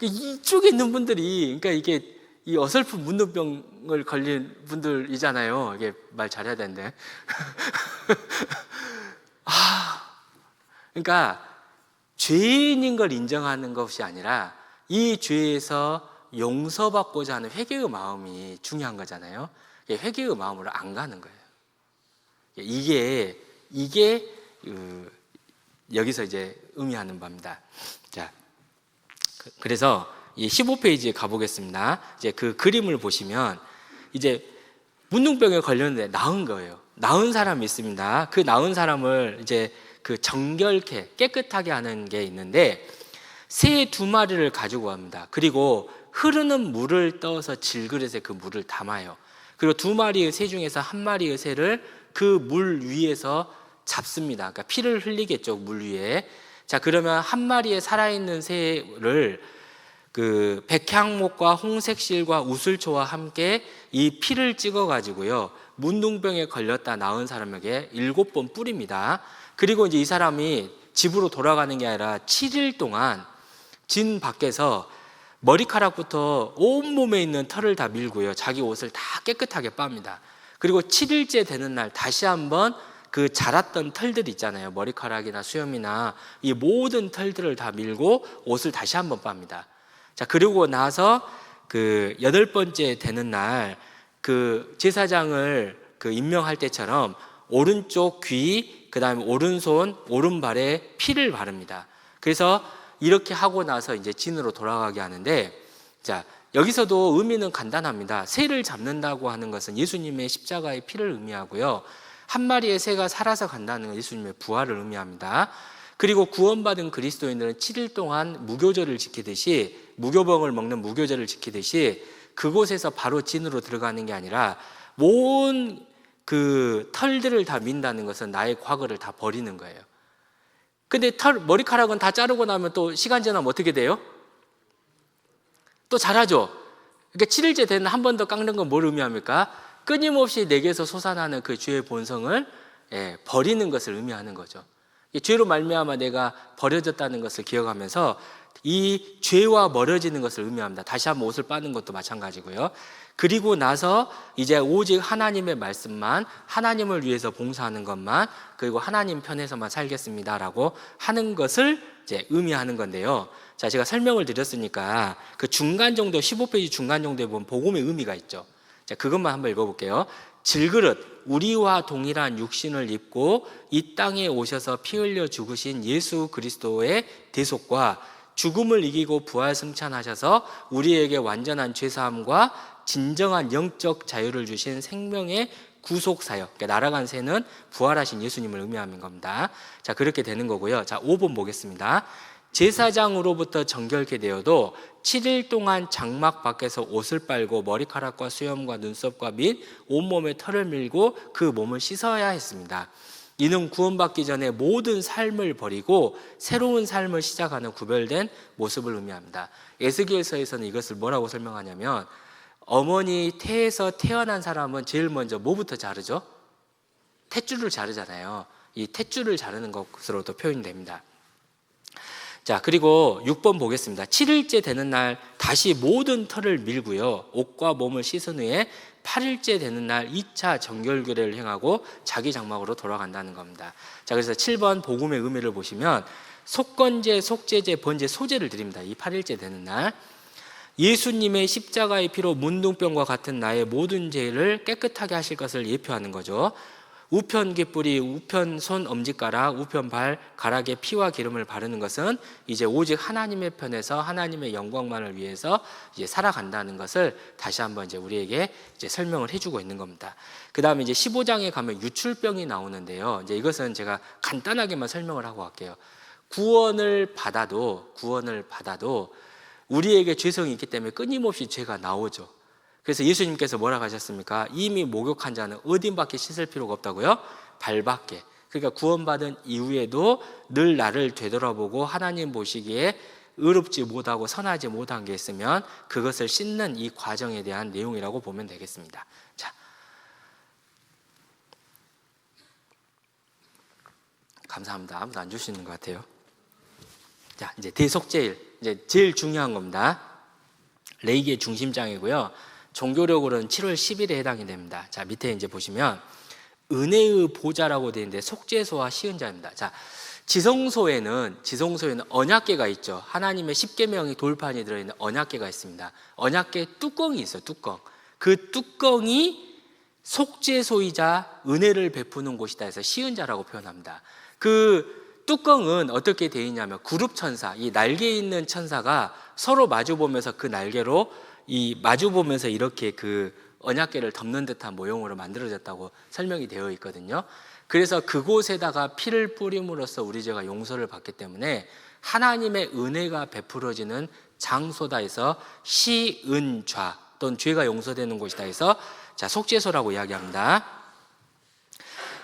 이쪽에 있는 분들이, 그러니까 이게 이 어설픈 문둥병을 걸린 분들이잖아요. 이게 말 잘해야 되는데. 그러니까 죄인인 걸 인정하는 것이 아니라 이 죄에서 용서받고자 하는 회개의 마음이 중요한 거잖아요. 회개의 마음으로 안 가는 거예요. 이게 여기서 이제 의미하는 바입니다. 자, 그래서 이 15페이지에 가보겠습니다. 이제 그 그림을 보시면 이제 문둥병에 걸렸는데 나은 거예요. 나은 사람이 있습니다. 그 나은 사람을 이제 그 정결케 깨끗하게 하는 게 있는데, 새 2마리를 가지고 갑니다. 그리고 흐르는 물을 떠서 질그릇에 그 물을 담아요. 그리고 2마리의 새 중에서 1마리의 새를 그 물 위에서 잡습니다. 그러니까 피를 흘리겠죠, 물 위에. 자, 그러면 1마리의 살아있는 새를 그 백향목과 홍색실과 우슬초와 함께 이 피를 찍어가지고요, 문둥병에 걸렸다 나은 사람에게 7번 뿌립니다. 그리고 이제 이 사람이 집으로 돌아가는 게 아니라 7일 동안 진 밖에서 머리카락부터 온몸에 있는 털을 다 밀고요, 자기 옷을 다 깨끗하게 빱니다. 그리고 7일째 되는 날 다시 한번 그 자랐던 털들 있잖아요, 머리카락이나 수염이나 이 모든 털들을 다 밀고 옷을 다시 한번 빱니다. 자, 그리고 나서 그 8번째 되는 날 그 제사장을 그 임명할 때처럼 오른쪽 귀, 그 다음에 오른손, 오른발에 피를 바릅니다. 그래서 이렇게 하고 나서 이제 진으로 돌아가게 하는데, 자, 여기서도 의미는 간단합니다. 새를 잡는다고 하는 것은 예수님의 십자가의 피를 의미하고요, 1마리의 새가 살아서 간다는 건 예수님의 부활을 의미합니다. 그리고 구원받은 그리스도인들은 7일 동안 무교절을 지키듯이, 무교병을 먹는 무교절을 지키듯이 그곳에서 바로 진으로 들어가는 게 아니라 온 그 털들을 다 민다는 것은 나의 과거를 다 버리는 거예요. 근데 머리카락은 다 자르고 나면 또 시간 지나면 어떻게 돼요? 또 자라죠. 그러니까 7일째 되는 한 번 더 깎는 건 뭘 의미합니까? 끊임없이 내게서 솟아나는 그 죄의 본성을 버리는 것을 의미하는 거죠. 죄로 말미암아 내가 버려졌다는 것을 기억하면서 이 죄와 멀어지는 것을 의미합니다. 다시 한번 옷을 빠는 것도 마찬가지고요. 그리고 나서 이제 오직 하나님의 말씀만, 하나님을 위해서 봉사하는 것만, 그리고 하나님 편에서만 살겠습니다라고 하는 것을 이제 의미하는 건데요. 자, 제가 설명을 드렸으니까 그 중간 정도, 15페이지 중간 정도에 보면 복음의 의미가 있죠. 자, 그것만 한번 읽어볼게요. 질그릇, 우리와 동일한 육신을 입고 이 땅에 오셔서 피 흘려 죽으신 예수 그리스도의 대속과 죽음을 이기고 부활 승천하셔서 우리에게 완전한 죄사함과 진정한 영적 자유를 주신 생명의 구속사역, 그러니까 날아간 새는 부활하신 예수님을 의미하는 겁니다. 자, 그렇게 되는 거고요. 자, 5번 보겠습니다. 제사장으로부터 정결케 되어도 7일 동안 장막 밖에서 옷을 빨고 머리카락과 수염과 눈썹과 및 온몸에 털을 밀고 그 몸을 씻어야 했습니다. 이는 구원받기 전에 모든 삶을 버리고 새로운 삶을 시작하는 구별된 모습을 의미합니다. 에스겔서에서는 이것을 뭐라고 설명하냐면, 어머니 태에서 태어난 사람은 제일 먼저 뭐부터 자르죠? 탯줄을 자르잖아요. 이 탯줄을 자르는 것으로도 표현이 됩니다. 자, 그리고 6번 보겠습니다. 7일째 되는 날 다시 모든 털을 밀고요, 옷과 몸을 씻은 후에 8일째 되는 날 2차 정결규례를 행하고 자기 장막으로 돌아간다는 겁니다. 자, 그래서 7번 복음의 의미를 보시면 속건제, 속죄제, 번제, 소제를 드립니다. 이 8일째 되는 날 예수님의 십자가의 피로 문둥병과 같은 나의 모든 죄를 깨끗하게 하실 것을 예표하는 거죠. 우편 깃뿌리, 우편 손 엄지가락, 우편 발 가락에 피와 기름을 바르는 것은 이제 오직 하나님의 편에서 하나님의 영광만을 위해서 이제 살아간다는 것을 다시 한번 이제 우리에게 이제 설명을 해주고 있는 겁니다. 그 다음에 이제 15장에 가면 유출병이 나오는데요. 이제 이것은 제가 간단하게만 설명을 하고 갈게요. 구원을 받아도 우리에게 죄성이 있기 때문에 끊임없이 죄가 나오죠. 그래서 예수님께서 뭐라고 하셨습니까? 이미 목욕한 자는 어딘밖에 씻을 필요가 없다고요? 발밖에. 그러니까 구원받은 이후에도 늘 나를 되돌아보고 하나님 보시기에 의롭지 못하고 선하지 못한 게 있으면 그것을 씻는 이 과정에 대한 내용이라고 보면 되겠습니다. 자, 감사합니다. 아무도 안 주시는 것 같아요. 자, 이제 대속죄일, 이제 제일 중요한 겁니다. 레이기의 중심장이고요. 종교력으로는 7월 10일에 해당이 됩니다. 자, 밑에 이제 보시면 은혜의 보좌라고 되어 있는데 속죄소와 시은자입니다. 자, 지성소에는 언약궤가 있죠. 하나님의 10계명이 돌판이 들어있는 언약궤가 있습니다. 언약궤 뚜껑이 있어요. 뚜껑. 그 뚜껑이 속죄소이자 은혜를 베푸는 곳이다 해서 시은자라고 표현합니다. 그 뚜껑은 어떻게 되어 있냐면 그룹 천사, 이 날개 있는 천사가 서로 마주보면서 그 날개로 마주보면서 이렇게 그 언약궤를 덮는 듯한 모형으로 만들어졌다고 설명이 되어 있거든요. 그래서 그곳에다가 피를 뿌림으로써 우리 죄가 용서를 받기 때문에 하나님의 은혜가 베풀어지는 장소다 해서 시은좌 또는 죄가 용서되는 곳이다 해서 자, 속죄소라고 이야기합니다.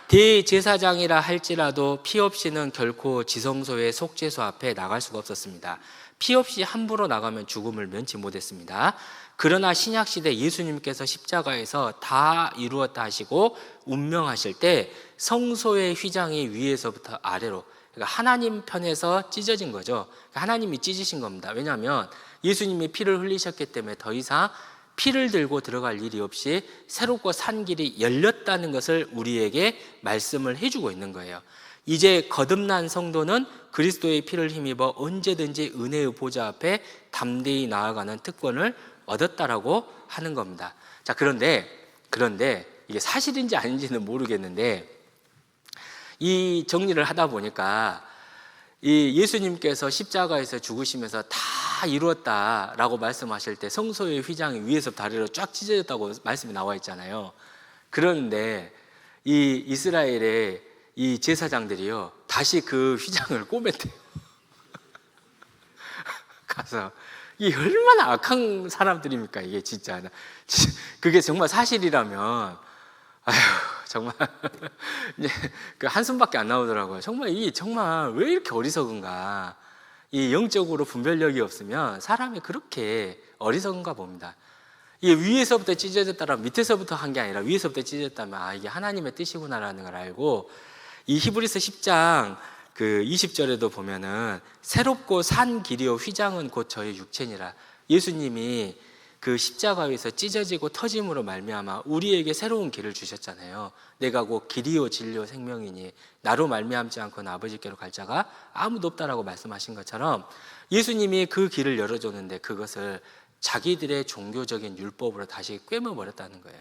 대제사장이라 할지라도 피 없이는 결코 지성소의 속죄소 앞에 나갈 수가 없었습니다. 피 없이 함부로 나가면 죽음을 면치 못했습니다. 그러나 신약시대 예수님께서 십자가에서 다 이루었다 하시고 운명하실 때 성소의 휘장이 위에서부터 아래로, 그러니까 하나님 편에서 찢어진 거죠. 하나님이 찢으신 겁니다. 왜냐하면 예수님이 피를 흘리셨기 때문에 더 이상 피를 들고 들어갈 일이 없이 새롭고 산 길이 열렸다는 것을 우리에게 말씀을 해주고 있는 거예요. 이제 거듭난 성도는 그리스도의 피를 힘입어 언제든지 은혜의 보좌 앞에 담대히 나아가는 특권을 얻었다라고 하는 겁니다. 자, 그런데 이게 사실인지 아닌지는 모르겠는데 이 정리를 하다 보니까 이 예수님께서 십자가에서 죽으시면서 다 이루었다라고 말씀하실 때 성소의 휘장이 위에서부터 아래로 쫙 찢어졌다고 말씀이 나와 있잖아요. 그런데 이 이스라엘의 이 제사장들이요, 다시 그 휘장을 꼬맸대요. 가서 이게 얼마나 악한 사람들입니까? 이게 진짜 그게 정말 사실이라면 아휴 정말 이제 그 한숨밖에 안 나오더라고요. 정말 왜 이렇게 어리석은가? 이 영적으로 분별력이 없으면 사람이 그렇게 어리석은가 봅니다. 이게 위에서부터 찢어졌다면 밑에서부터 한 게 아니라 위에서부터 찢어졌다면 이게 하나님의 뜻이구나라는 걸 알고, 이 히브리서 10장 그 20절에도 보면은 새롭고 산 길이요 휘장은 곧 저의 육체니라. 예수님이 그 십자가 위에서 찢어지고 터짐으로 말미암아 우리에게 새로운 길을 주셨잖아요. 내가 곧 길이요 진리요 생명이니 나로 말미암지 않고는 아버지께로 갈 자가 아무도 없다라고 말씀하신 것처럼 예수님이 그 길을 열어줬는데 그것을 자기들의 종교적인 율법으로 다시 꿰매버렸다는 거예요.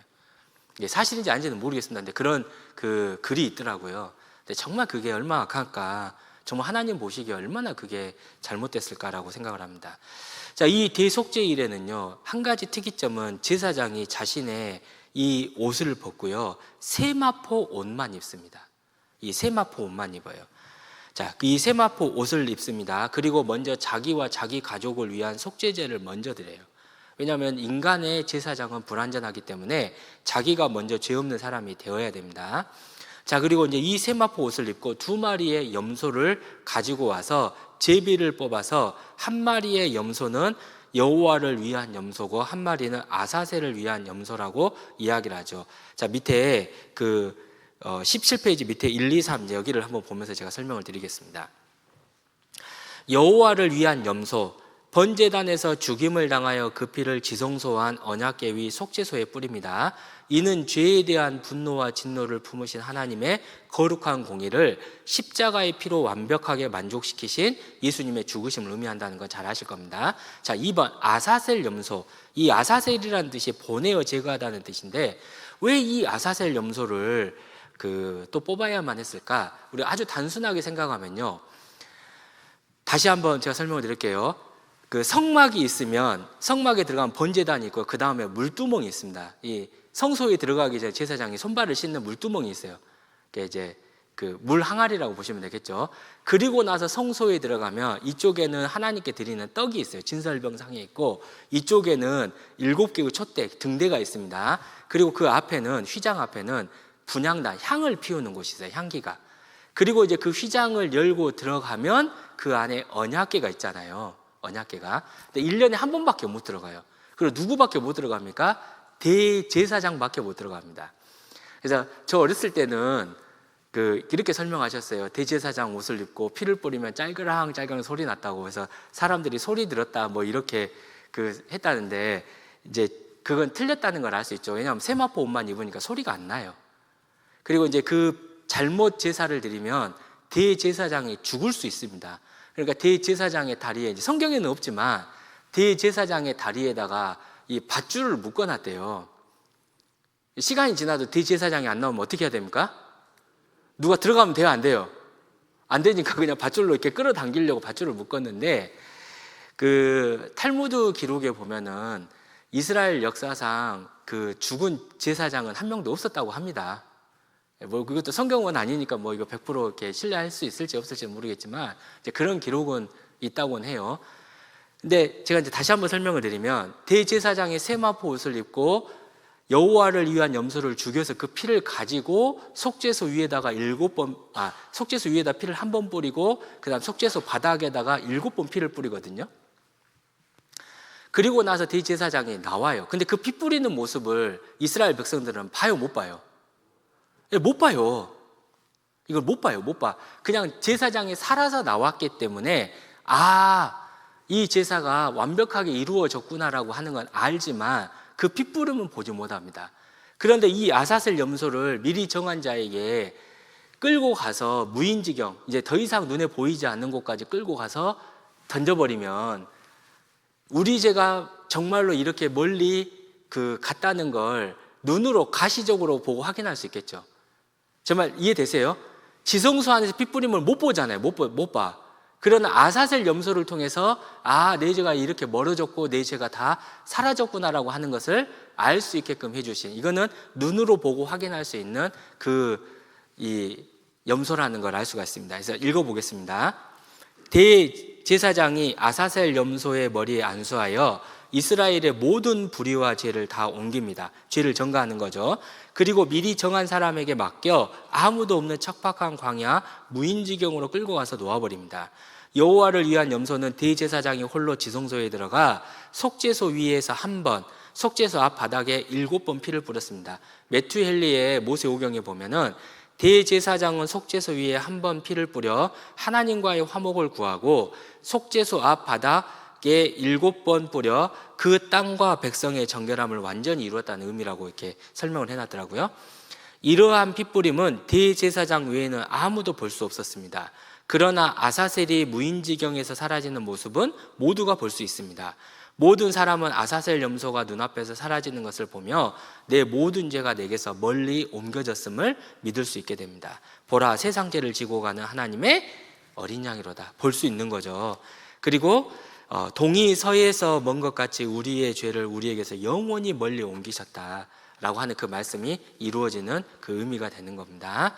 이게 사실인지 아닌지는 모르겠습니다. 근데 그런 그 글이 있더라고요. 근데 정말 그게 얼마나 악할까, 정말 하나님 보시기에 얼마나 그게 잘못됐을까라고 생각을 합니다. 자, 이 대속죄 일에는요, 한 가지 특이점은 제사장이 자신의 이 옷을 벗고요, 세마포 옷만 입습니다. 이 세마포 옷만 입어요. 자, 이 세마포 옷을 입습니다. 그리고 먼저 자기와 자기 가족을 위한 속죄제를 먼저 드려요. 왜냐하면 인간의 제사장은 불완전하기 때문에 자기가 먼저 죄 없는 사람이 되어야 됩니다. 자, 그리고 이제 이 세마포 옷을 입고 2마리의 염소를 가지고 와서 제비를 뽑아서 한 마리의 염소는 여호와를 위한 염소고 한 마리는 아사셀을 위한 염소라고 이야기를 하죠. 자, 밑에 그 17페이지 밑에 1, 2, 3 여기를 한번 보면서 제가 설명을 드리겠습니다. 여호와를 위한 염소, 번제단에서 죽임을 당하여 그 피를 지성소한 언약궤 위 속죄소에 뿌립니다. 이는 죄에 대한 분노와 진노를 품으신 하나님의 거룩한 공의를 십자가의 피로 완벽하게 만족시키신 예수님의 죽으심을 의미한다는 건 잘 아실 겁니다. 자, 2번 아사셀 염소. 이 아사셀이라는 뜻이 보내어 제거하다는 뜻인데 왜 이 아사셀 염소를 또 뽑아야만 했을까? 우리 아주 단순하게 생각하면요, 다시 한번 제가 설명을 드릴게요. 그 성막이 있으면 성막에 들어가면 번제단이 있고 그 다음에 물두멍이 있습니다. 이 성소에 들어가기 전에 제사장이 손발을 씻는 물두멍이 있어요. 그게 이제 그 물 항아리라고 보시면 되겠죠. 그리고 나서 성소에 들어가면 이쪽에는 하나님께 드리는 떡이 있어요. 진설병상에 있고 이쪽에는 7개의 촛대 등대가 있습니다. 그리고 그 앞에는 휘장 앞에는 분향단 향을 피우는 곳이 있어요. 향기가. 그리고 이제 그 휘장을 열고 들어가면 그 안에 언약궤가 있잖아요. 언약궤가. 근데 1년에 한 번밖에 못 들어가요. 그리고 누구밖에 못 들어갑니까? 대제사장밖에 못 들어갑니다. 그래서 저 어렸을 때는 이렇게 설명하셨어요. 대제사장 옷을 입고 피를 뿌리면 짤그랑 소리 났다고 해서 사람들이 소리 들었다 뭐 이렇게 했다는데 이제 그건 틀렸다는 걸 알 수 있죠. 왜냐하면 세마포 옷만 입으니까 소리가 안 나요. 그리고 이제 그 잘못 제사를 드리면 대제사장이 죽을 수 있습니다. 그러니까 대제사장의 다리에, 이제 성경에는 없지만 대제사장의 다리에다가 이 밧줄을 묶어놨대요. 시간이 지나도 대제사장이 안 나오면 어떻게 해야 됩니까? 누가 들어가면 돼요, 안 돼요? 안 되니까 그냥 밧줄로 이렇게 끌어당기려고 밧줄을 묶었는데 그 탈무드 기록에 보면은 이스라엘 역사상 그 죽은 제사장은 한 명도 없었다고 합니다. 뭐 그것도 성경은 아니니까 뭐 이거 100% 이렇게 신뢰할 수 있을지 없을지 모르겠지만 이제 그런 기록은 있다고는 해요. 근데 제가 이제 다시 한번 설명을 드리면 대제사장이 세마포 옷을 입고 여호와를 위한 염소를 죽여서 그 피를 가지고 속죄소 위에다가 속죄소 위에다 피를 한 번 뿌리고 그다음 속죄소 바닥에다가 7번 피를 뿌리거든요. 그리고 나서 대제사장이 나와요. 근데 그 피 뿌리는 모습을 이스라엘 백성들은 봐요, 못 봐요? 못 봐요. 이걸 못 봐요, 못 봐. 그냥 제사장이 살아서 나왔기 때문에 이 제사가 완벽하게 이루어졌구나라고 하는 건 알지만 그 핏부름은 보지 못합니다. 그런데 이 아사셀 염소를 미리 정한 자에게 끌고 가서 무인지경, 이제 더 이상 눈에 보이지 않는 곳까지 끌고 가서 던져버리면 우리 죄가 정말로 이렇게 멀리 갔다는 걸 눈으로 가시적으로 보고 확인할 수 있겠죠. 정말 이해되세요? 지성소 안에서 핏부림을 못 보잖아요. 못 봐. 그러나 아사셀 염소를 통해서 내 죄가 이렇게 멀어졌고 내 죄가 다 사라졌구나라고 하는 것을 알 수 있게끔 해주신, 이거는 눈으로 보고 확인할 수 있는 이 염소라는 걸 알 수가 있습니다. 그래서 읽어보겠습니다. 대제사장이 아사셀 염소의 머리에 안수하여 이스라엘의 모든 불의와 죄를 다 옮깁니다. 죄를 전가하는 거죠. 그리고 미리 정한 사람에게 맡겨 아무도 없는 척박한 광야 무인지경으로 끌고 가서 놓아버립니다. 여호와를 위한 염소는 대제사장이 홀로 지성소에 들어가 속죄소 위에서 한 번, 속죄소 앞 바닥에 7번 피를 뿌렸습니다. 메투헬리의 모세오경에 보면은 대제사장은 속죄소 위에 한 번 피를 뿌려 하나님과의 화목을 구하고 속죄소 앞 바닥에 7번 뿌려 그 땅과 백성의 정결함을 완전히 이루었다는 의미라고 이렇게 설명을 해놨더라고요. 이러한 핏뿌림은 대제사장 외에는 아무도 볼 수 없었습니다. 그러나 아사셀이 무인지경에서 사라지는 모습은 모두가 볼 수 있습니다. 모든 사람은 아사셀 염소가 눈앞에서 사라지는 것을 보며 내 모든 죄가 내게서 멀리 옮겨졌음을 믿을 수 있게 됩니다. 보라, 세상 죄를 지고 가는 하나님의 어린 양이로다. 볼 수 있는 거죠. 그리고 동이 서에서 먼 것 같이 우리의 죄를 우리에게서 영원히 멀리 옮기셨다라고 하는 그 말씀이 이루어지는 그 의미가 되는 겁니다.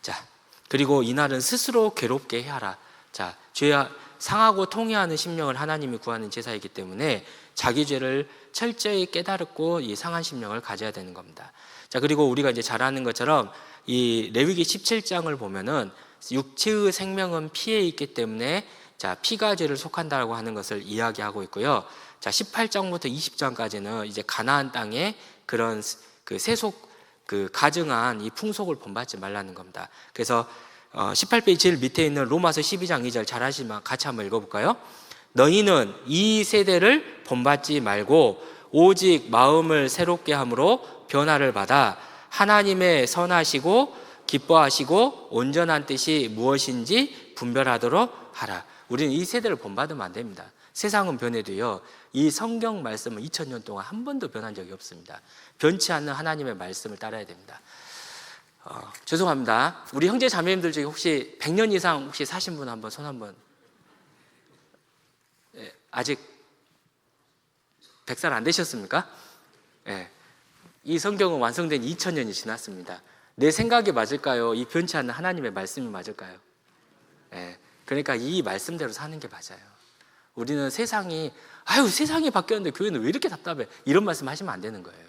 자, 그리고 이날은 스스로 괴롭게 해하라. 자, 죄와 상하고 통회하는 심령을 하나님이 구하는 제사이기 때문에 자기 죄를 철저히 깨달았고 이 상한 심령을 가져야 되는 겁니다. 자, 그리고 우리가 이제 잘 아는 것처럼 이 레위기 17장을 보면은 육체의 생명은 피에 있기 때문에 자, 피가 죄를 속한다고 하는 것을 이야기하고 있고요. 자, 18장부터 20장까지는 이제 가나안 땅에 그런 그 세속 그 가증한 이 풍속을 본받지 말라는 겁니다. 그래서 18페이지 제일 밑에 있는 로마서 12장 2절 잘 아시면 같이 한번 읽어볼까요? 너희는 이 세대를 본받지 말고 오직 마음을 새롭게 함으로 변화를 받아 하나님의 선하시고 기뻐하시고 온전한 뜻이 무엇인지 분별하도록 하라. 우리는 이 세대를 본받으면 안 됩니다. 세상은 변해도요, 이 성경 말씀은 2000년 동안 한 번도 변한 적이 없습니다. 변치 않는 하나님의 말씀을 따라야 됩니다. 죄송합니다. 우리 형제 자매님들 중에 혹시 100년 이상 혹시 사신 분 한번 손 한번. 예, 아직 100살 안 되셨습니까? 예, 이 성경은 완성된 2000년이 지났습니다. 내 생각이 맞을까요? 이 변치 않는 하나님의 말씀이 맞을까요? 예, 그러니까 이 말씀대로 사는 게 맞아요. 우리는 세상이 바뀌었는데 교회는 왜 이렇게 답답해? 이런 말씀 하시면 안 되는 거예요.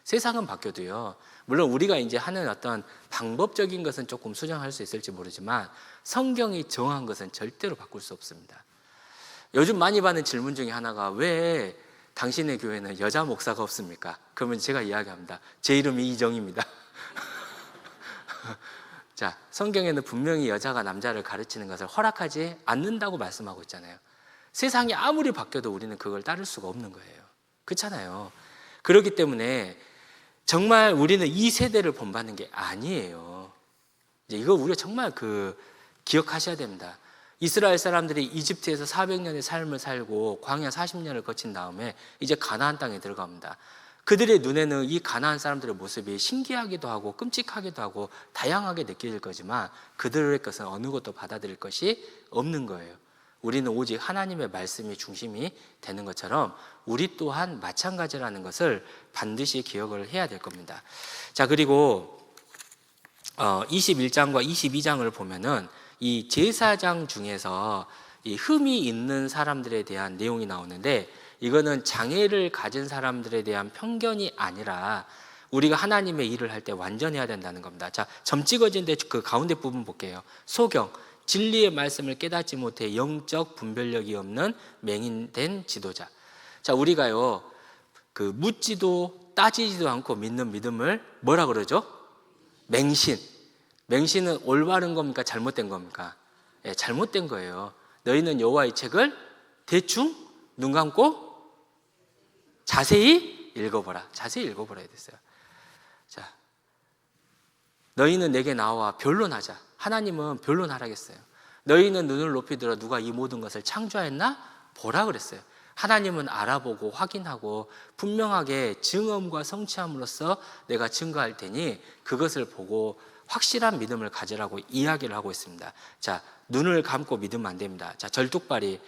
세상은 바뀌어도요, 물론 우리가 이제 하는 어떤 방법적인 것은 조금 수정할 수 있을지 모르지만 성경이 정한 것은 절대로 바꿀 수 없습니다. 요즘 많이 받는 질문 중에 하나가 왜 당신의 교회는 여자 목사가 없습니까? 그러면 제가 이야기합니다. 제 이름이 이정입니다. 자, 성경에는 분명히 여자가 남자를 가르치는 것을 허락하지 않는다고 말씀하고 있잖아요. 세상이 아무리 바뀌어도 우리는 그걸 따를 수가 없는 거예요. 그렇잖아요. 그렇기 때문에 정말 우리는 이 세대를 본받는 게 아니에요. 이제 이거 우리가 정말 기억하셔야 됩니다. 이스라엘 사람들이 이집트에서 400년의 삶을 살고 광야 40년을 거친 다음에 이제 가나안 땅에 들어갑니다. 그들의 눈에는 이 가나안 사람들의 모습이 신기하기도 하고 끔찍하기도 하고 다양하게 느껴질 거지만 그들의 것은 어느 것도 받아들일 것이 없는 거예요. 우리는 오직 하나님의 말씀이 중심이 되는 것처럼 우리 또한 마찬가지라는 것을 반드시 기억을 해야 될 겁니다. 자, 그리고 21장과 22장을 보면은 이 제사장 중에서 이 흠이 있는 사람들에 대한 내용이 나오는데, 이거는 장애를 가진 사람들에 대한 편견이 아니라 우리가 하나님의 일을 할 때 완전해야 된다는 겁니다. 자, 점 찍어진 데 그 가운데 부분 볼게요. 소경, 진리의 말씀을 깨닫지 못해 영적 분별력이 없는 맹인된 지도자. 자, 우리가요, 묻지도 따지지도 않고 믿는 믿음을 뭐라 그러죠? 맹신. 맹신은 올바른 겁니까? 잘못된 겁니까? 예, 잘못된 거예요. 너희는 여호와의 책을 대충 눈 감고 자세히 읽어보라. 자세히 읽어보라 했어요. 자, 너희는 내게 나와 변론하자. 하나님은 변론하라겠어요. 너희는 눈을 높이 들어 누가 이 모든 것을 창조했나? 보라 그랬어요. 하나님은 알아보고 확인하고 분명하게 증언과 성취함으로써 내가 증거할 테니 그것을 보고 확실한 믿음을 가지라고 이야기를 하고 있습니다. 자, 눈을 감고 믿으면 안 됩니다. 자, 절뚝발이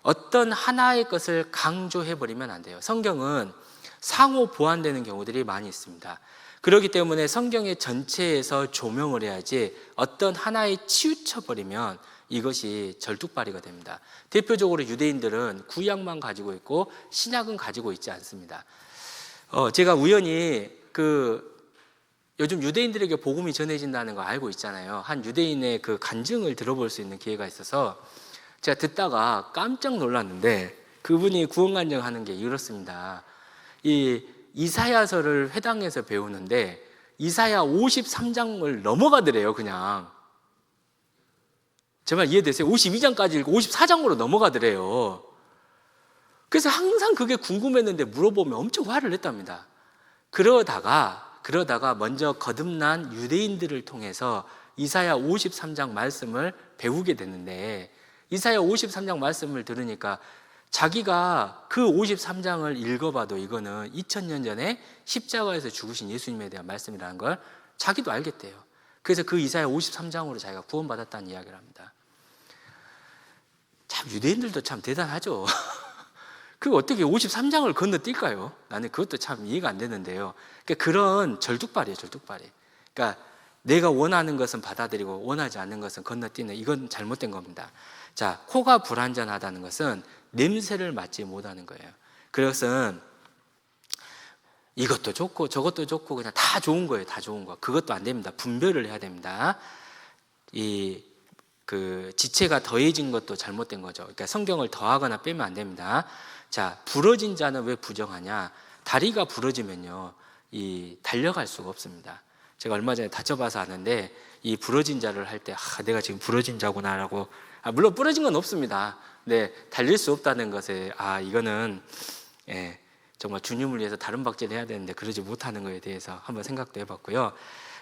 어떤 하나의 것을 강조해버리면 안 돼요. 성경은 상호 보완되는 경우들이 많이 있습니다. 그렇기 때문에 성경의 전체에서 조명을 해야지 어떤 하나에 치우쳐버리면 이것이 절뚝발이가 됩니다. 대표적으로 유대인들은 구약만 가지고 있고 신약은 가지고 있지 않습니다. 제가 우연히 요즘 유대인들에게 복음이 전해진다는 거 알고 있잖아요. 한 유대인의 그 간증을 들어볼 수 있는 기회가 있어서 제가 듣다가 깜짝 놀랐는데, 그분이 구원 간증하는 게 이렇습니다. 이 이사야서를 회당에서 배우는데 이사야 53장을 넘어가더래요. 그냥 정말 이해되세요? 52장까지 읽고 54장으로 넘어가더래요. 그래서 항상 그게 궁금했는데 물어보면 엄청 화를 냈답니다. 그러다가 먼저 거듭난 유대인들을 통해서 이사야 53장 말씀을 배우게 됐는데, 이사야 53장 말씀을 들으니까 자기가 그 53장을 읽어봐도 이거는 2000년 전에 십자가에서 죽으신 예수님에 대한 말씀이라는 걸 자기도 알겠대요. 그래서 그 이사야 53장으로 자기가 구원받았다는 이야기를 합니다. 참 유대인들도 참 대단하죠. 그 어떻게 53장을 건너뛸까요? 나는 그것도 참 이해가 안 되는데요. 그러니까 그런 절뚝발이에요, 절뚝발이. 그러니까 내가 원하는 것은 받아들이고 원하지 않는 것은 건너뛰는, 이건 잘못된 겁니다. 자, 코가 불완전하다는 것은 냄새를 맡지 못하는 거예요. 그것은 이것도 좋고 저것도 좋고 그냥 다 좋은 거예요, 다 좋은 거. 그것도 안 됩니다. 분별을 해야 됩니다. 지체가 더해진 것도 잘못된 거죠. 그러니까 성경을 더하거나 빼면 안 됩니다. 자, 부러진 자는 왜 부정하냐? 다리가 부러지면요, 달려갈 수가 없습니다. 제가 얼마 전에 다쳐봐서 아는데, 이 부러진 자를 할 때, 내가 지금 부러진 자구나라고, 물론 부러진 건 없습니다. 네, 달릴 수 없다는 것에, 이거는 정말 주님을 위해서 다른 박제를 해야 되는데 그러지 못하는 것에 대해서 한번 생각도 해봤고요.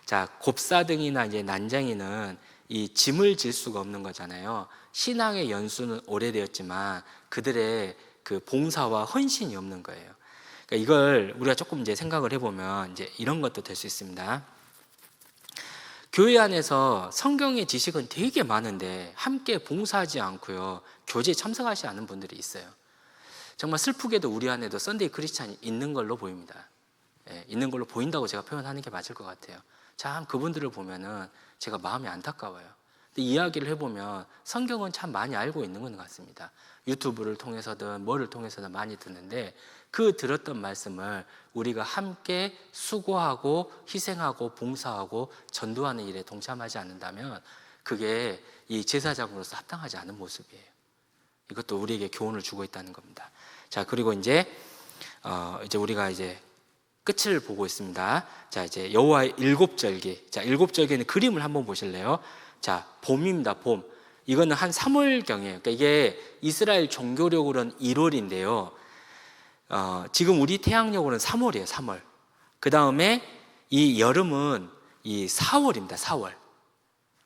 자, 곱사등이나 이제 난장이는 이 짐을 질 수가 없는 거잖아요. 신앙의 연수는 오래되었지만 그들의 그 봉사와 헌신이 없는 거예요. 그러니까 이걸 우리가 조금 이제 생각을 해보면 이제 이런 것도 될 수 있습니다. 교회 안에서 성경의 지식은 되게 많은데 함께 봉사하지 않고요, 교제에 참석하지 않은 분들이 있어요. 정말 슬프게도 우리 안에도 썬데이 크리스찬이 있는 걸로 보입니다. 있는 걸로 보인다고 제가 표현하는 게 맞을 것 같아요. 참 그분들을 보면은 제가 마음이 안타까워요. 근데 이야기를 해보면 성경은 참 많이 알고 있는 것 같습니다. 유튜브를 통해서든 뭐를 통해서든 많이 듣는데, 그 들었던 말씀을 우리가 함께 수고하고 희생하고 봉사하고 전도하는 일에 동참하지 않는다면 그게 이 제사장으로서 합당하지 않은 모습이에요. 이것도 우리에게 교훈을 주고 있다는 겁니다. 자, 그리고 이제 우리가 이제 끝을 보고 있습니다. 자, 이제 여호와의 일곱절기. 자, 일곱절기는 그림을 한번 보실래요? 자, 봄입니다. 봄. 이거는 한 3월경이에요. 그러니까 이게 이스라엘 종교력으로는 1월인데요. 지금 우리 태양력으로는 3월이에요. 3월. 그 다음에 이 여름은 이 4월입니다.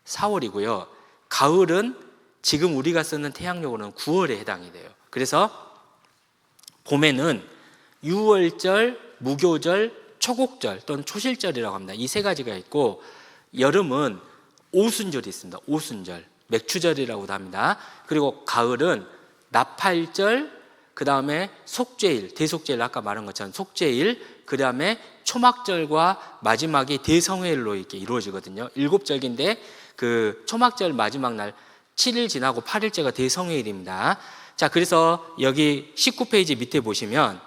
4월이고요. 가을은 지금 우리가 쓰는 태양력으로는 9월에 해당이 돼요. 그래서 봄에는 유월절, 무교절, 초곡절 또는 초실절이라고 합니다. 이 세 가지가 있고, 여름은 오순절이 있습니다. 오순절, 맥추절이라고도 합니다. 그리고 가을은 나팔절, 그 다음에 속죄일, 대속죄일, 아까 말한 것처럼 속죄일, 그 다음에 초막절과 마지막이 대성회일로 이렇게 이루어지거든요. 7절기인데 그 초막절 마지막 날 7일 지나고 8일째가 대성회일입니다. 자, 그래서 여기 19페이지 밑에 보시면,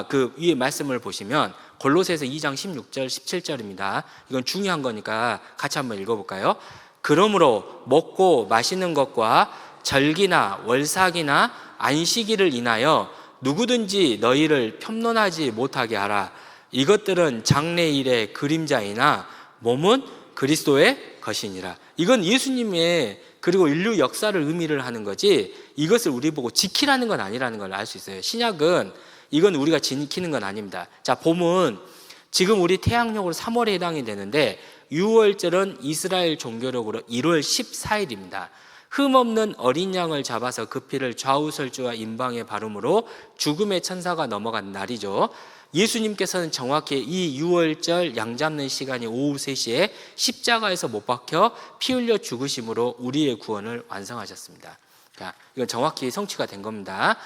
그 위에 말씀을 보시면 골로새서 2장 16절 17절입니다. 이건 중요한 거니까 같이 한번 읽어볼까요? 그러므로 먹고 마시는 것과 절기나 월삭이나 안식일을 인하여 누구든지 너희를 편론하지 못하게 하라. 이것들은 장래일의 그림자이나 몸은 그리스도의 것이니라. 이건 예수님의 그리고 인류 역사를 의미를 하는 거지, 이것을 우리 보고 지키라는 건 아니라는 걸 알 수 있어요. 신약은 이건 우리가 지키는 건 아닙니다. 자, 봄은 지금 우리 태양력으로 3월에 해당이 되는데, 6월절은 이스라엘 종교력으로 1월 14일입니다. 흠없는 어린 양을 잡아서 그 피를 좌우설주와 임방에 바름으로 죽음의 천사가 넘어간 날이죠. 예수님께서는 정확히 이 6월절 양 잡는 시간이 오후 3시에 십자가에서 못 박혀 피 흘려 죽으심으로 우리의 구원을 완성하셨습니다. 그러니까 이건 정확히 성취가 된 겁니다.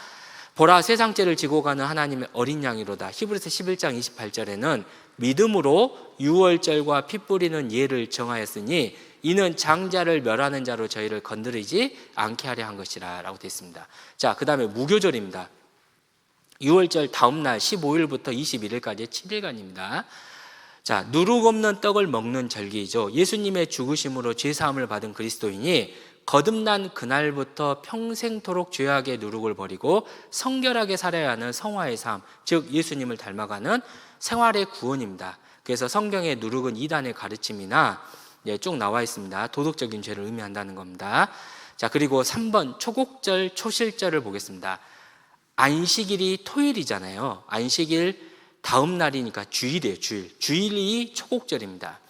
보라, 세상 죄를 지고 가는 하나님의 어린 양이로다. 히브리서 11장 28절에는 믿음으로 6월절과 피 뿌리는 예를 정하였으니 이는 장자를 멸하는 자로 저희를 건드리지 않게 하려 한 것이라 라고 되어 있습니다. 자, 그 다음에 무교절입니다. 6월절 다음 날 15일부터 21일까지 7일간입니다. 자, 누룩 없는 떡을 먹는 절기이죠. 예수님의 죽으심으로 죄사함을 받은 그리스도인이 거듭난 그날부터 평생토록 죄악의 누룩을 버리고 성결하게 살아야 하는 성화의 삶, 즉 예수님을 닮아가는 생활의 구원입니다. 그래서 성경의 누룩은 이단의 가르침이나 쭉 나와 있습니다. 도덕적인 죄를 의미한다는 겁니다. 자, 그리고 3번 초곡절, 초실절을 보겠습니다. 안식일이 토요일이잖아요. 안식일 다음 날이니까 주일이에요. 주일이 초곡절입니다.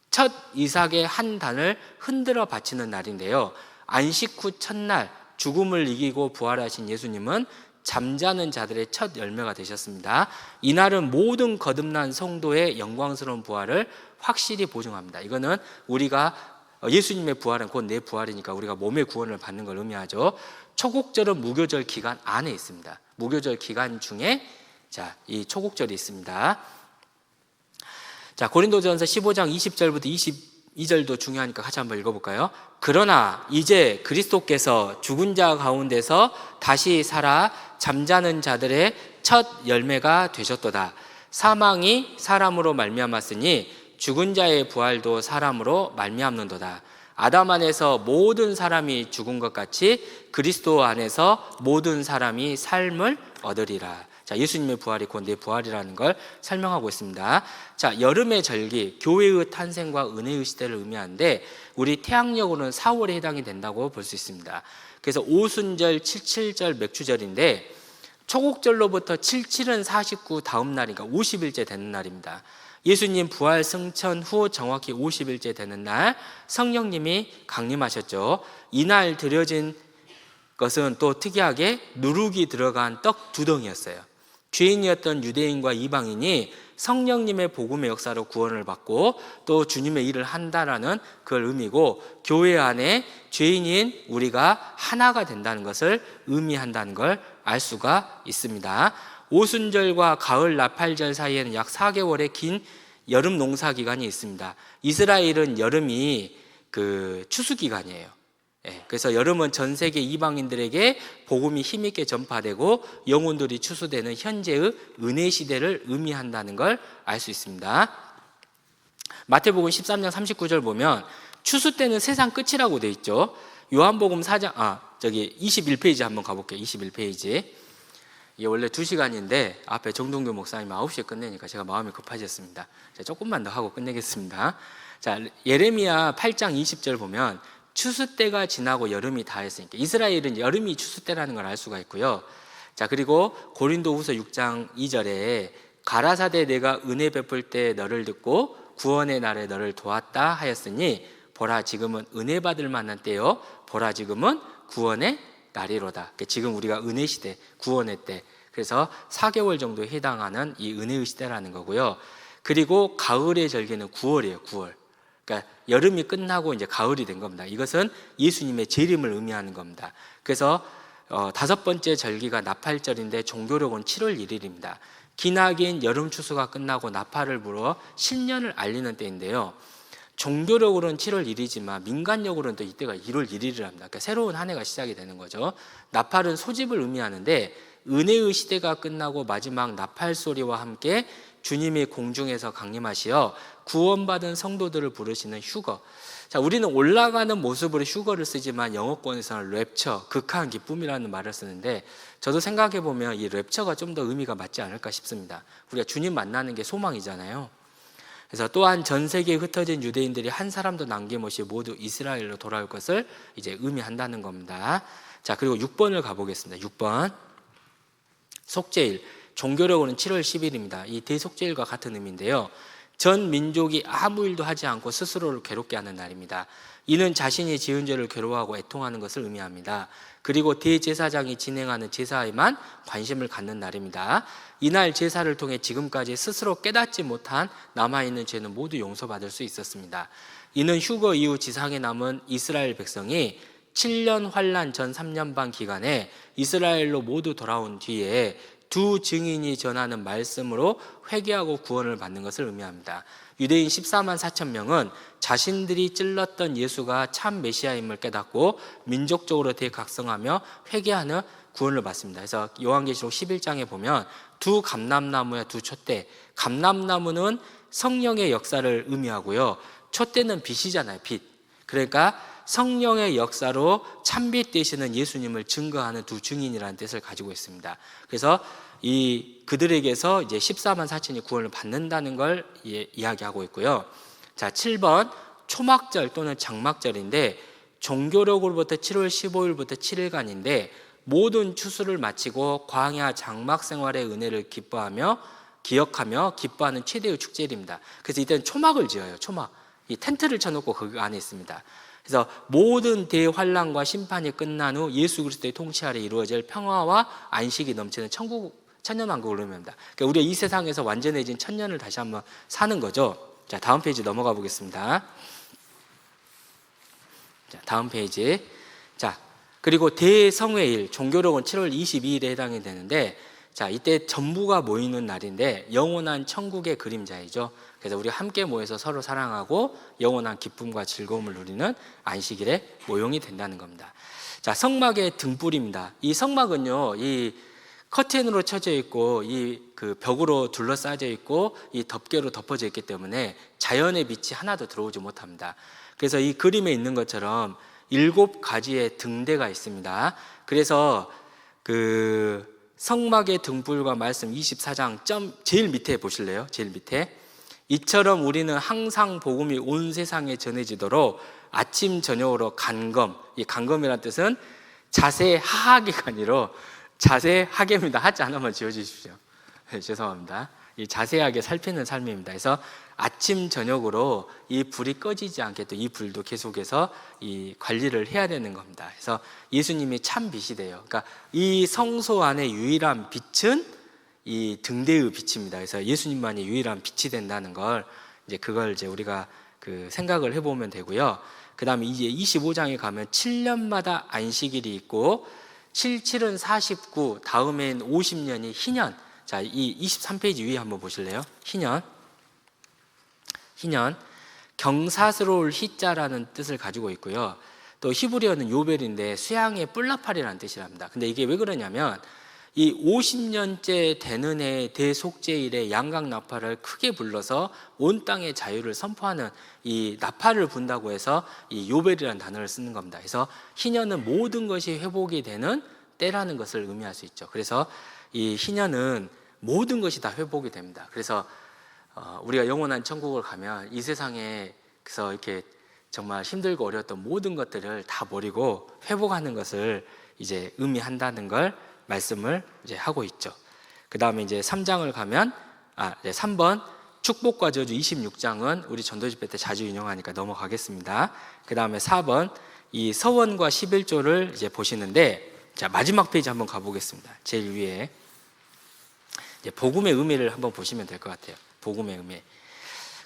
첫 이삭의 한 단을 흔들어 바치는 날인데요. 안식 후 첫날 죽음을 이기고 부활하신 예수님은 잠자는 자들의 첫 열매가 되셨습니다. 이날은 모든 거듭난 성도의 영광스러운 부활을 확실히 보증합니다. 이거는 우리가 예수님의 부활은 곧 내 부활이니까 우리가 몸의 구원을 받는 걸 의미하죠. 초곡절은 무교절 기간 안에 있습니다. 무교절 기간 중에 이 초곡절이 있습니다. 자, 고린도전서 15장 20절부터 22절도 중요하니까 같이 한번 읽어볼까요? 그러나 이제 그리스도께서 죽은 자 가운데서 다시 살아 잠자는 자들의 첫 열매가 되셨도다. 사망이 사람으로 말미암았으니 죽은 자의 부활도 사람으로 말미암는도다. 아담 안에서 모든 사람이 죽은 것 같이 그리스도 안에서 모든 사람이 삶을 얻으리라. 자, 예수님의 부활이 곧 내 부활이라는 걸 설명하고 있습니다. 자, 여름의 절기, 교회의 탄생과 은혜의 시대를 의미하는데 우리 태양력으로는 4월에 해당이 된다고 볼 수 있습니다. 그래서 오순절, 칠칠절, 맥추절인데 초곡절로부터 77은 49 다음 날이니까 50일째 되는 날입니다. 예수님 부활 승천 후 정확히 50일째 되는 날 성령님이 강림하셨죠. 이날 드려진 것은 또 특이하게 누룩이 들어간 떡 2덩이였어요. 죄인이었던 유대인과 이방인이 성령님의 복음의 역사로 구원을 받고 또 주님의 일을 한다라는 그걸 의미고, 교회 안에 죄인인 우리가 하나가 된다는 것을 의미한다는 걸 알 수가 있습니다. 오순절과 가을 나팔절 사이에는 약 4개월의 긴 여름 농사 기간이 있습니다. 이스라엘은 여름이 추수 기간이에요. 그래서 여름은 전 세계 이방인들에게 복음이 힘있게 전파되고 영혼들이 추수되는 현재의 은혜 시대를 의미한다는 걸 알 수 있습니다. 마태복음 13장 39절 보면 추수 때는 세상 끝이라고 돼 있죠. 요한복음 4장 21페이지 한번 가볼게요. 21페이지. 이게 원래 2시간인데 앞에 정동규 목사님 9시에 끝내니까 제가 마음이 급해졌습니다. 조금만 더 하고 끝내겠습니다. 자, 예레미야 8장 20절 보면 추수 때가 지나고 여름이 다 했으니까 이스라엘은 여름이 추수 때라는 걸 알 수가 있고요. 자, 그리고 고린도후서 6장 2절에 가라사대 내가 은혜 베풀 때 너를 듣고 구원의 날에 너를 도왔다 하였으니 보라 지금은 은혜 받을 만한 때요 보라 지금은 구원의 날이로다. 지금 우리가 은혜 시대, 구원의 때, 그래서 4개월 정도에 해당하는 이 은혜의 시대라는 거고요. 그리고 가을의 절기는 9월이에요. 9월. 그러니까 여름이 끝나고 이제 가을이 된 겁니다. 이것은 예수님의 재림을 의미하는 겁니다. 그래서 5번째 절기가 나팔절인데 종교력은 7월 1일입니다. 기나긴 여름 추수가 끝나고 나팔을 불어 신년을 알리는 때인데요. 종교력으로는 7월 1일이지만 민간력으로는 또 이때가 1월 1일이랍니다. 그러니까 새로운 한 해가 시작이 되는 거죠. 나팔은 소집을 의미하는데 은혜의 시대가 끝나고 마지막 나팔 소리와 함께 주님이 공중에서 강림하시어 구원받은 성도들을 부르시는 휴거. 자, 우리는 올라가는 모습으로 휴거를 쓰지만 영어권에서는 랩처, 극한 기쁨이라는 말을 쓰는데 저도 생각해 보면 이 랩처가 좀 더 의미가 맞지 않을까 싶습니다. 우리가 주님 만나는 게 소망이잖아요. 그래서 또한 전 세계에 흩어진 유대인들이 한 사람도 남김없이 모두 이스라엘로 돌아올 것을 이제 의미한다는 겁니다. 자, 그리고 6번을 가보겠습니다. 6번 속죄일. 종교력으로는 7월 10일입니다. 이 대속죄일과 같은 의미인데요. 전 민족이 아무 일도 하지 않고 스스로를 괴롭게 하는 날입니다. 이는 자신이 지은 죄를 괴로워하고 애통하는 것을 의미합니다. 그리고 대제사장이 진행하는 제사에만 관심을 갖는 날입니다. 이날 제사를 통해 지금까지 스스로 깨닫지 못한 남아있는 죄는 모두 용서받을 수 있었습니다. 이는 휴거 이후 지상에 남은 이스라엘 백성이 7년 환란 전 3년 반 기간에 이스라엘로 모두 돌아온 뒤에 두 증인이 전하는 말씀으로 회개하고 구원을 받는 것을 의미합니다. 유대인 14만 4천 명은 자신들이 찔렀던 예수가 참 메시아임을 깨닫고 민족적으로 대각성하며 회개하는 구원을 받습니다. 그래서 요한계시록 11장에 보면 두 감람나무의 두 촛대, 감람나무는 성령의 역사를 의미하고요, 촛대는 빛이잖아요. 빛. 그러니까 성령의 역사로 참빛 되시는 예수님을 증거하는 두 증인이라는 뜻을 가지고 있습니다. 그래서 이 그들에게서 이제 14만 4천이 구원을 받는다는 걸 이야기하고 있고요. 자, 7번 초막절 또는 장막절인데 종교력으로부터 7월 15일부터 7일간인데 모든 추수를 마치고 광야 장막 생활의 은혜를 기억하며 기뻐하는 최대의 축제일입니다. 그래서 이때는 초막을 지어요. 초막. 이 텐트를 쳐놓고 그 안에 있습니다. 그래서 모든 대환란과 심판이 끝난 후 예수 그리스도의 통치 아래 이루어질 평화와 안식이 넘치는 천년왕국을 의미합니다. 그러니까 우리가 이 세상에서 완전해진 천년을 다시 한번 사는 거죠. 자, 다음 페이지 넘어가 보겠습니다. 자, 다음 페이지. 자, 그리고 대성회일, 종교력은 7월 22일에 해당이 되는데, 자, 이때 전부가 모이는 날인데 영원한 천국의 그림자이죠. 그래서 우리 함께 모여서 서로 사랑하고 영원한 기쁨과 즐거움을 누리는 안식일의 모형이 된다는 겁니다. 자, 성막의 등불입니다. 이 성막은요, 이 커튼으로 쳐져 있고 이 그 벽으로 둘러싸여 있고 이 덮개로 덮어져 있기 때문에 자연의 빛이 하나도 들어오지 못합니다. 그래서 이 그림에 있는 것처럼 7가지의 등대가 있습니다. 그래서 그 성막의 등불과 말씀 24장 제일 밑에 보실래요? 제일 밑에. 이처럼 우리는 항상 복음이 온 세상에 전해지도록 아침 저녁으로 간검, 이 간검이라는 뜻은 자세하게가 자세하게입니다. 하지 않으면 지워주십시오. 네, 죄송합니다. 이 자세하게 살피는 삶입니다. 그래서 아침 저녁으로 이 불이 꺼지지 않게 또 이 불도 계속해서 이 관리를 해야 되는 겁니다. 그래서 예수님이 참 빛이 돼요. 그러니까 이 성소 안의 유일한 빛은 이 등대의 빛입니다. 그래서 예수님만이 유일한 빛이 된다는 걸 그걸 우리가 그 생각을 해보면 되고요. 그 다음에 이제 25장에 가면 7년마다 안식일이 있고 77은 49, 다음엔 50년이 희년. 자, 이 23페이지 위에 한번 보실래요? 희년. 경사스러울 희자라는 뜻을 가지고 있고요. 또 히브리어는 요벨인데 수양의 뿔나팔이라는 뜻이랍니다. 근데 이게 왜 그러냐면 이 50년째 되는 해 대속죄일에 양각 나팔을 크게 불러서 온 땅의 자유를 선포하는 이 나팔을 분다고 해서 이 요벨이라는 단어를 쓰는 겁니다. 그래서 희년은 모든 것이 회복이 되는 때라는 것을 의미할 수 있죠. 그래서 이 희년은 모든 것이 다 회복이 됩니다. 그래서 우리가 영원한 천국을 가면 이 세상에서 이렇게 정말 힘들고 어려웠던 모든 것들을 다 버리고 회복하는 것을 이제 의미한다는 걸 말씀을 이제 하고 있죠. 그 다음에 이제 3장을 가면 3번 축복과 저주 26장은 우리 전도 집회 때 자주 인용하니까 넘어가겠습니다. 그 다음에 4번 이 서원과 11조를 이제 보시는데, 자, 마지막 페이지 한번 가보겠습니다. 제일 위에 이제 복음의 의미를 한번 보시면 될 것 같아요. 복음의 의미.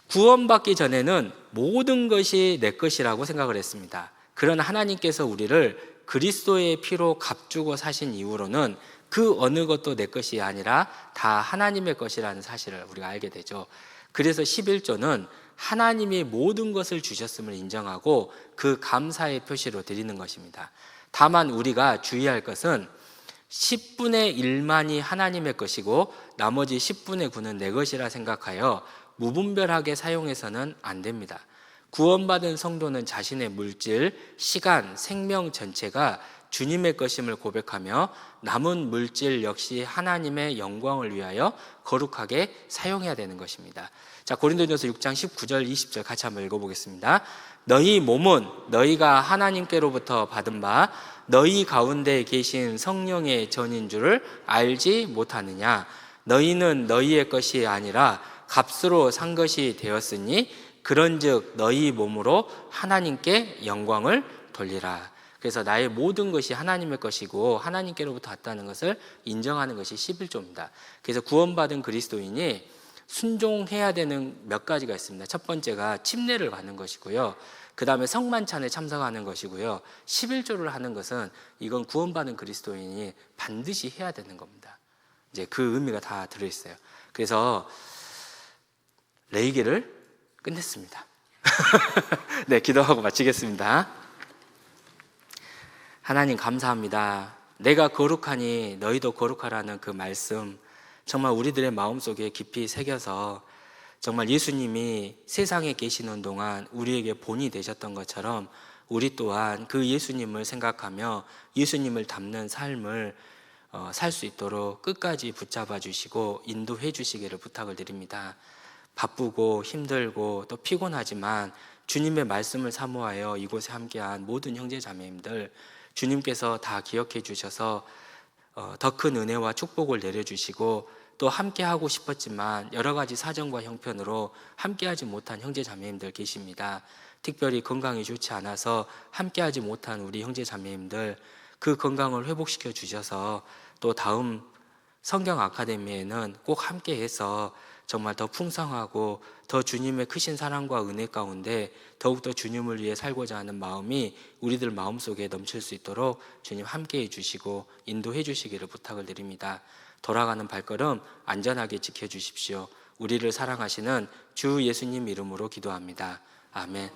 구원받기 전에는 모든 것이 내 것이라고 생각을 했습니다. 그러나 하나님께서 우리를 그리스도의 피로 값주고 사신 이후로는 그 어느 것도 내 것이 아니라 다 하나님의 것이라는 사실을 우리가 알게 되죠. 그래서 11조는 하나님이 모든 것을 주셨음을 인정하고 그 감사의 표시로 드리는 것입니다. 다만 우리가 주의할 것은 10분의 1만이 하나님의 것이고 나머지 10분의 9는 내 것이라 생각하여 무분별하게 사용해서는 안 됩니다. 구원받은 성도는 자신의 물질, 시간, 생명 전체가 주님의 것임을 고백하며 남은 물질 역시 하나님의 영광을 위하여 거룩하게 사용해야 되는 것입니다. 자, 고린도전서 6장 19절 20절 같이 한번 읽어보겠습니다. 너희 몸은 너희가 하나님께로부터 받은 바 너희 가운데 계신 성령의 전인 줄을 알지 못하느냐. 너희는 너희의 것이 아니라 값으로 산 것이 되었으니 그런즉 너희 몸으로 하나님께 영광을 돌리라. 그래서 나의 모든 것이 하나님의 것이고 하나님께로부터 왔다는 것을 인정하는 것이 11조입니다. 그래서 구원받은 그리스도인이 순종해야 되는 몇 가지가 있습니다. 첫 번째가 침례를 받는 것이고요. 그 다음에 성만찬에 참석하는 것이고요. 11조를 하는 것은 이건 구원받은 그리스도인이 반드시 해야 되는 겁니다. 이제 그 의미가 다 들어있어요. 그래서 레위기를 끝냈습니다. 네, 기도하고 마치겠습니다. 하나님 감사합니다. 내가 거룩하니 너희도 거룩하라는 그 말씀, 정말 우리들의 마음속에 깊이 새겨서 정말 예수님이 세상에 계시는 동안 우리에게 본이 되셨던 것처럼 우리 또한 그 예수님을 생각하며 예수님을 닮는 삶을 살 수 있도록 끝까지 붙잡아 주시고 인도해 주시기를 부탁을 드립니다. 바쁘고 힘들고 또 피곤하지만 주님의 말씀을 사모하여 이곳에 함께한 모든 형제 자매님들, 주님께서 다 기억해 주셔서 더 큰 은혜와 축복을 내려주시고, 또 함께하고 싶었지만 여러 가지 사정과 형편으로 함께하지 못한 형제 자매님들 계십니다. 특별히 건강이 좋지 않아서 함께하지 못한 우리 형제 자매님들, 그 건강을 회복시켜 주셔서 또 다음 성경 아카데미에는 꼭 함께해서 정말 더 풍성하고 더 주님의 크신 사랑과 은혜 가운데 더욱더 주님을 위해 살고자 하는 마음이 우리들 마음속에 넘칠 수 있도록 주님 함께해 주시고 인도해 주시기를 부탁을 드립니다. 돌아가는 발걸음 안전하게 지켜주십시오. 우리를 사랑하시는 주 예수님 이름으로 기도합니다. 아멘.